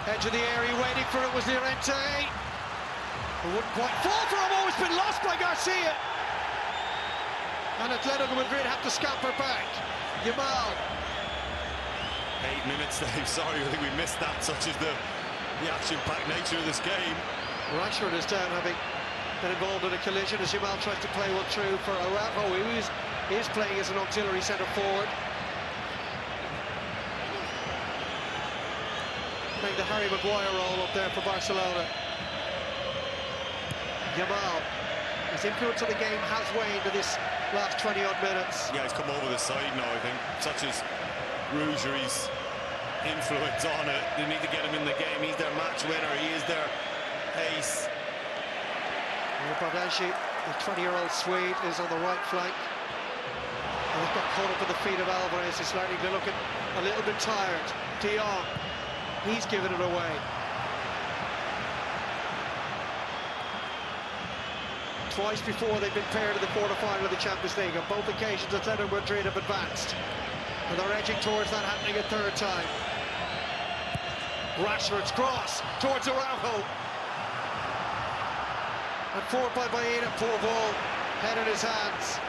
Edge of the area, waiting for it was Llorente. It wouldn't quite fall for him. Oh, it's been lost by Garcia. And Atletico De Madrid have to scamper back. Yamal. 8 minutes, Dave. Sorry, I think we missed that, such as the action-packed nature of this game. Rashford is down, having been involved in a collision as Yamal tries to play one through for Araujo, who is playing as an auxiliary centre-forward. Playing the Harry Maguire role up there for Barcelona. Yamal. His influence on the game has waned in this last 20-odd minutes. Yeah, he's come over the side now, I think. Such as Rougerie's influence on it. They need to get him in the game. He's their match winner. He is their ace. Bardghji, the 20-year-old Swede, is on the right flank. And they've got caught up at the feet of Alvarez. He's starting to look a little bit tired. De Jong, he's given it away. Twice before they've been paired in the quarter-final of the Champions League. On both occasions, Atletico Madrid have advanced. And they're edging towards that happening a third time. Rashford's cross towards Araujo. And forward by Baena, poor ball, head in his hands.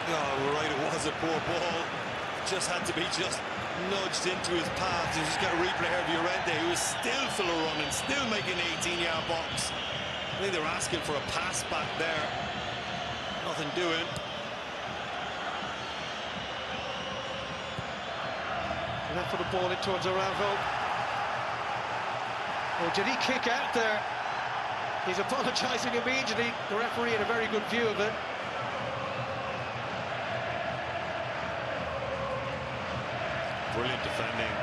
Oh, right, it was a poor ball. Just had to be just nudged into his path. You just get a replay here of Llorente, who is still full of running, still making the 18-yard box. I think they were asking for a pass back there. Nothing doing. Left for the ball in towards Araujo. Oh, did he kick out there? He's apologising immediately. The referee had a very good view of it. Brilliant defending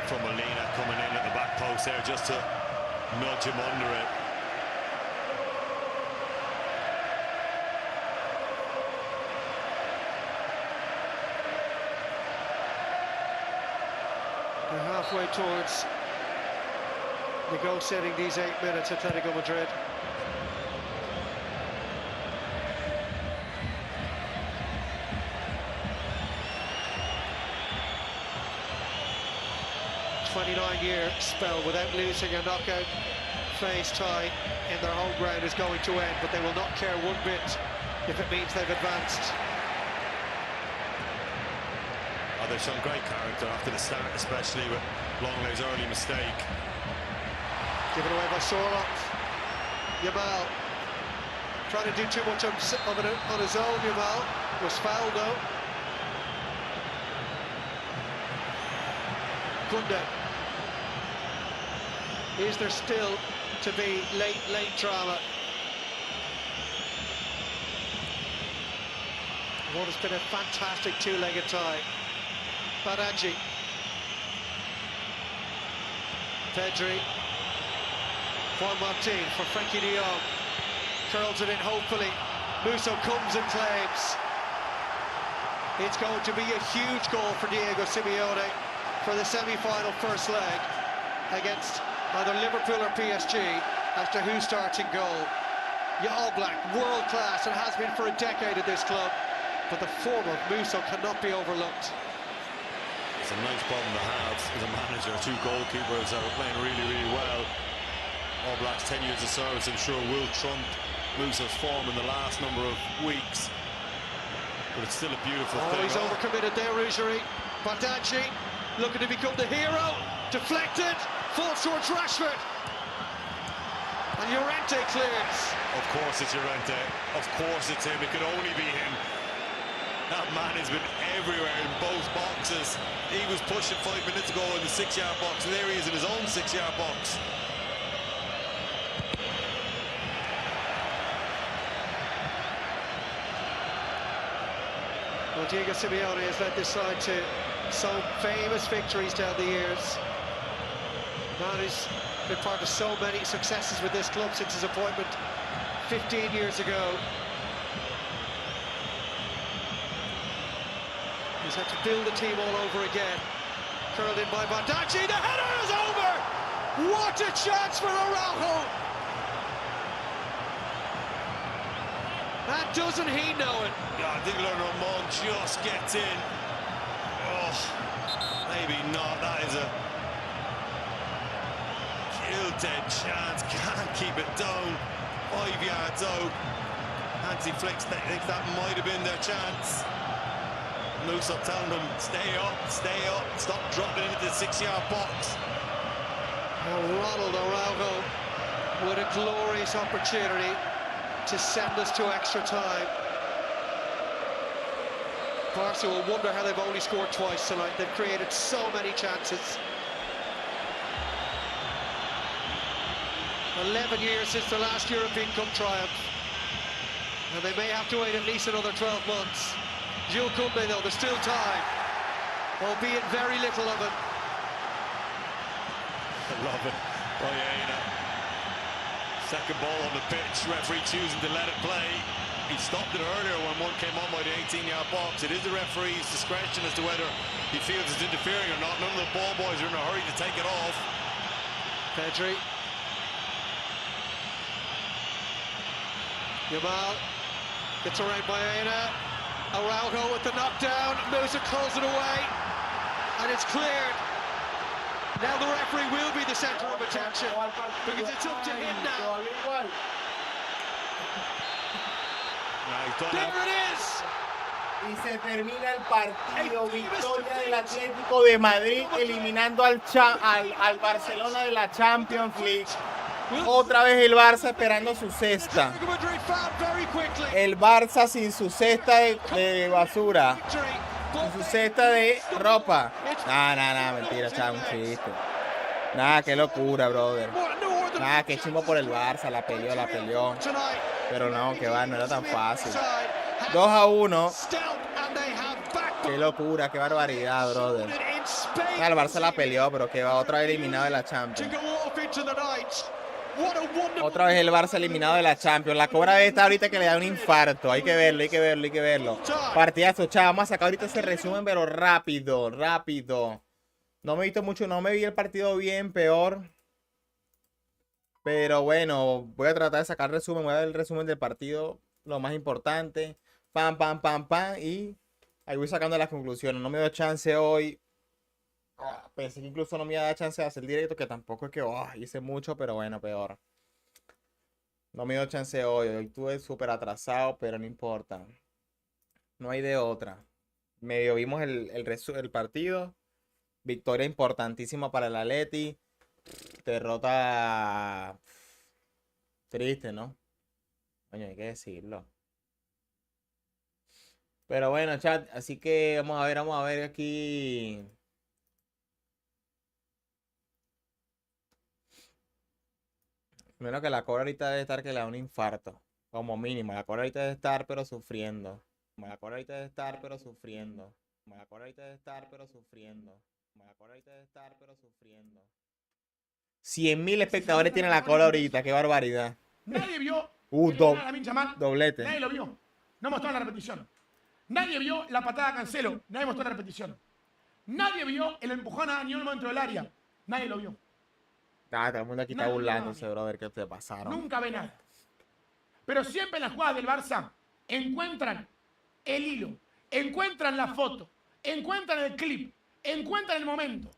from Molina, coming in at the back post there just to nudge him under it. They're halfway towards negotiating these 8 minutes, Atletico Madrid. A 29-year spell without losing a knockout phase tie in their home ground is going to end, but they will not care one bit if it means they've advanced. Oh, they've shown great character after the start, especially with Longley's early mistake. Given away by Sorloth. Yamal trying to do too much on his own. Yamal was fouled though. Kunde. Is there still to be late drama? What has been a fantastic two-legged tie. Badaji. Pedri. Juan Martin for Frankie de Jong. Curls it in hopefully. Musso comes and claims. It's going to be a huge goal for Diego Simeone for the semi-final first leg against either Liverpool or PSG as to who starts in goal. All Black, world class, and has been for a decade at this club, but the form of Musso cannot be overlooked. It's a nice problem to have as a manager. Two goalkeepers that are playing really, really well. All Blacks 10 years of service, I'm sure, will trump Musso's form in the last number of weeks. But it's still a beautiful thing. He's overcommitted there, Ruggieri. Badaji looking to become the hero. Deflected, falls towards Rashford. And Llorente clears. Of course it's Llorente. Of course it's him. It could only be him. That man has been everywhere in both boxes. He was pushing 5 minutes ago in the 6-yard box, and there he is in his own 6-yard box. Well, Diego Simeone has led this side to some famous victories down the years. Man who's been part of so many successes with this club since his appointment 15 years ago. He's had to build the team all over again. Curled in by Badaji, the header is over! What a chance for Araujo! And doesn't he know it? Yeah, I think Ramon just gets in. Oh, maybe not. That is a kill-dead chance. Can't keep it down. 5 yards out. Hansi Flick thinks that might have been their chance. Musso telling them, stay up, stop dropping into the 6-yard box. Ronald Araujo with a glorious opportunity to send us to extra time. Barca will wonder how they've only scored twice tonight. They've created so many chances. 11 years since their last European Cup triumph. And they may have to wait at least another 12 months. Jules Koundé, though, there's still time, albeit very little of it. I love it. Boyena. Second ball on the pitch, referee choosing to let it play. He stopped it earlier when one came on by the 18-yard box. It is the referee's discretion as to whether he feels it's interfering or not. None of the ball boys are in a hurry to take it off. Pedri. Yamal gets around Boyena. Araujo with the knockdown. Musa calls it away. And it's cleared. Now the referee will be the centre of attention because it's up to him now. There it is. Y se termina el partido. Victoria del Atlético de Madrid eliminando al Barcelona de la Champions League. Otra vez el Barça esperando su cesta. El Barça sin su cesta de basura. Sin su cesta de ropa. Nah, mentira, chaval, un chiste. Nah, qué locura, brother. Nah, qué chimbo por el Barça, la peleó. Pero no, que va, no era tan fácil. 2-1. Qué locura, qué barbaridad, brother. Nah, el Barça la peleó, pero que va otra vez eliminado de la Champions. Otra vez el Barça eliminado de la Champions. La cobra de esta ahorita que le da un infarto. Hay que verlo. Partidazo, chaval. Vamos a sacar ahorita ese resumen, pero rápido. No me he visto mucho, no me vi el partido bien, peor. Pero bueno, voy a tratar de sacar resumen. Voy a dar el resumen del partido, lo más importante. Pam. Y ahí voy sacando las conclusiones. No me dio chance hoy. Pensé que incluso no me iba a dar chance de hacer el directo, que tampoco es que hice mucho, pero bueno, peor. No me dio chance hoy. Hoy estuve súper atrasado, pero no importa. No hay de otra. Medio vimos el partido. Victoria importantísima para el Atleti. Derrota triste, ¿no? Coño, hay que decirlo. Pero bueno, chat, así que vamos a ver aquí. Menos que la cobra ahorita debe estar que le da un infarto. Como mínimo, la cobra ahorita debe estar, pero sufriendo. Me acuerdo ahorita de estar, pero sufriendo. Me acuerdo ahorita de estar, pero sufriendo. Me acuerdo ahorita de estar, pero sufriendo. 100.000 espectadores tiene la cola ahorita, qué barbaridad. Nadie vio doblete. Nadie lo vio. No mostró la repetición. Nadie vio la patada a Cancelo. Nadie mostró la repetición. Nadie vio el empujón a Daniel dentro del área. Nadie lo vio. Todo el mundo aquí está burlándose, brother, que te pasaron. Nunca ve nada. Pero siempre en las jugadas del Barça encuentran el hilo, encuentran la foto, encuentran el clip, encuentran el momento.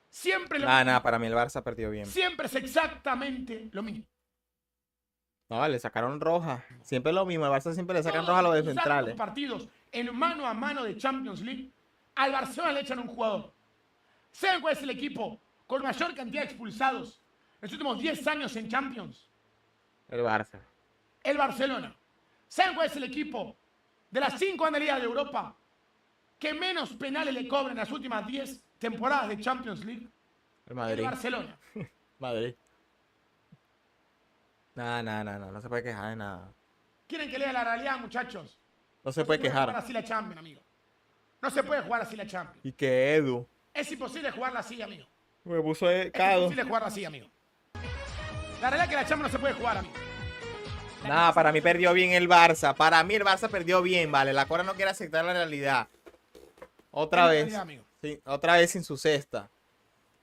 Siempre lo mismo. Nada, para mí el Barça perdió bien. Siempre es exactamente lo mismo. No, le sacaron roja. Siempre lo mismo. Al Barça siempre le sacan roja a los de centrales. Los partidos en mano a mano de Champions League, al Barcelona le echan un jugador. ¿Saben cuál es el equipo con mayor cantidad de expulsados en los últimos 10 años en Champions? El Barça. El Barcelona. ¿Saben cuál es el equipo de las 5 grandes ligas de Europa que menos penales le cobran en las últimas 10 temporadas de Champions League? El Madrid. El Barcelona. Madrid. No se puede quejar de nada. ¿Quieren que lea la realidad, muchachos? No se puede quejar. Jugar así la Champions, amigo. No se puede jugar así la Champions. Y que Edu. Es imposible jugarla así, amigo. Me puso Es Cado. imposible jugarla así, amigo. La realidad es que la Champions no se puede jugar, amigo. Nada, para mí perdió bien el Barça. Para mí el Barça perdió bien, vale. La Cora no quiere aceptar la realidad. Otra vez. Sí, otra vez sin su cesta.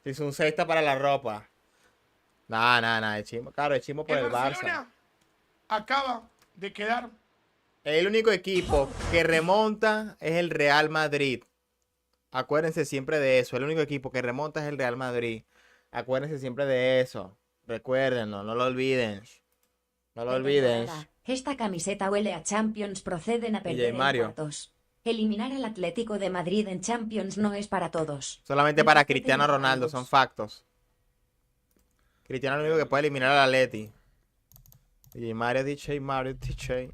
Sin su cesta para la ropa. Nada, de chimo. Claro, de chimo por el Barça. Acaba de quedar. El único equipo que remonta es el Real Madrid. Acuérdense siempre de eso. El único equipo que remonta es el Real Madrid. Acuérdense siempre de eso. Recuérdenlo, no lo olviden. No lo olviden. Esta camiseta huele a Champions, proceden a perder en cuartos. Eliminar al Atlético de Madrid en Champions no es para todos. Solamente para Cristiano Ronaldo, son factos. Cristiano es el único que puede eliminar al Atleti. Y Mario DJ.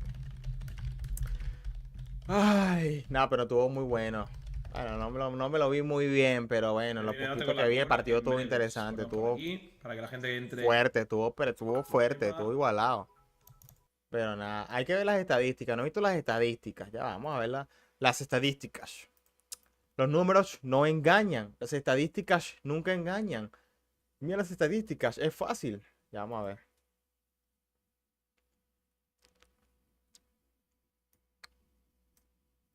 Ay, no, pero estuvo muy bueno. Bueno, no me lo vi muy bien, pero bueno, lo poquito que vi el partido estuvo interesante. Estuvo para que la gente entre. Fuerte, estuvo fuerte, estuvo igualado. Pero nada, hay que ver las estadísticas. No he visto las estadísticas. Ya vamos a ver las estadísticas. Los números no engañan. Las estadísticas nunca engañan. Mira las estadísticas, es fácil. Ya vamos a ver.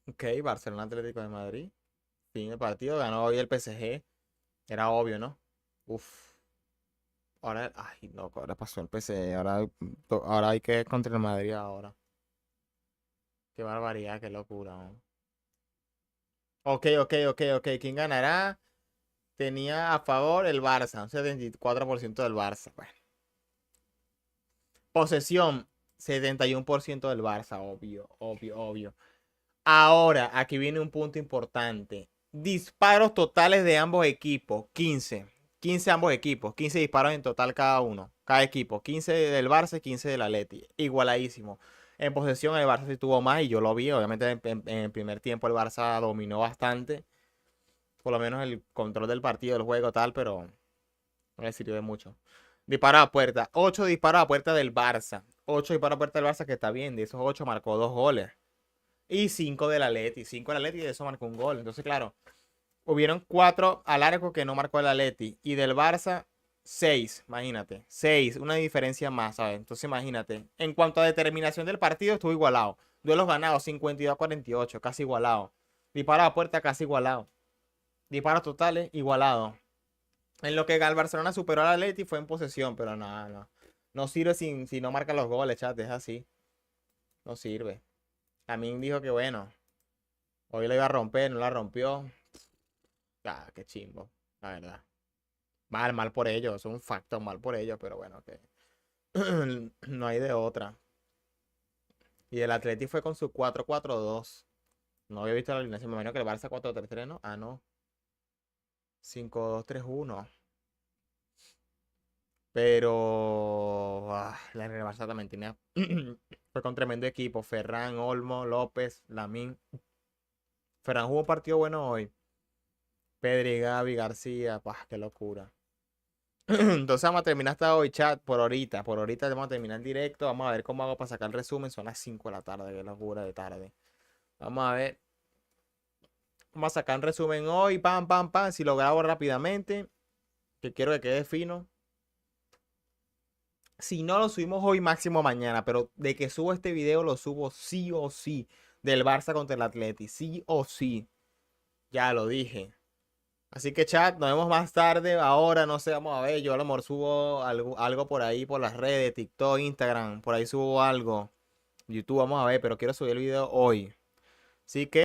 Ok, Barcelona Atlético de Madrid. Fin de partido, ganó hoy el PSG. Era obvio, ¿no? Uf. Ahora, ay, no, ahora pasó el PSG. Ahora hay que ir contra el Madrid ahora. Qué barbaridad, qué locura, ¿no? Ok. ¿Quién ganará? Tenía a favor el Barça, un 74% del Barça. Bueno. Posesión, 71% del Barça, obvio. Ahora, aquí viene un punto importante. Disparos totales de ambos equipos, 15. 15 ambos equipos, 15 disparos en total cada uno. Cada equipo, 15 del Barça y 15 del Atleti. Igualadísimo. En posesión el Barça sí tuvo más y yo lo vi. Obviamente en el primer tiempo el Barça dominó bastante. Por lo menos el control del partido, del juego tal, pero no le sirvió de mucho. Disparos a puerta. 8 disparos a puerta del Barça. 8 disparos a puerta del Barça que está bien. De esos 8 marcó 2 goles. Y 5 del Atleti. 5 del Atleti y de eso marcó un gol. Entonces, claro, hubieron 4 al arco que no marcó el Atleti. Y del Barça, 6. Imagínate. 6. Una diferencia más, ¿sabes? Entonces, imagínate. En cuanto a determinación del partido, estuvo igualado. Duelos ganados, 52-48. Casi igualado. Disparos a puerta, casi igualado. Disparos totales, igualado. En lo que el Barcelona superó al Atleti fue en posesión, pero no. No sirve si no marca los goles, chat. Es así. No sirve. También dijo que bueno, hoy la iba a romper, no la rompió. Ah, qué chimbo, la verdad. Mal por ellos, es un facto, mal por ellos, pero bueno, que no hay de otra. Y el Atleti fue con su 4-4-2. No había visto la alineación, me imagino que el Barça 4-3-3, ¿no? Ah, no. 5-2-3-1. Pero la Barça también tenía fue con tremendo equipo. Ferran, Olmo, López, Lamine. Ferran jugó un partido bueno hoy. Pedri, Gavi, García. Qué locura. Entonces vamos a terminar hasta hoy, chat, por ahorita. Por ahorita vamos a terminar en directo. Vamos a ver cómo hago para sacar el resumen. Son las 5 de la tarde, qué locura de tarde. Vamos a ver. Vamos a sacar un resumen hoy. Pam, pam, pam. Si lo grabo rápidamente, que quiero que quede fino. Si no lo subimos hoy, máximo mañana. Pero de que subo este video, lo subo sí o sí. Del Barça contra el Atleti. Sí o sí. Ya lo dije. Así que chat, nos vemos más tarde. Ahora no sé, vamos a ver. Yo a lo mejor subo algo por ahí, por las redes, TikTok, Instagram. Por ahí subo algo. YouTube, vamos a ver. Pero quiero subir el video hoy. Así que...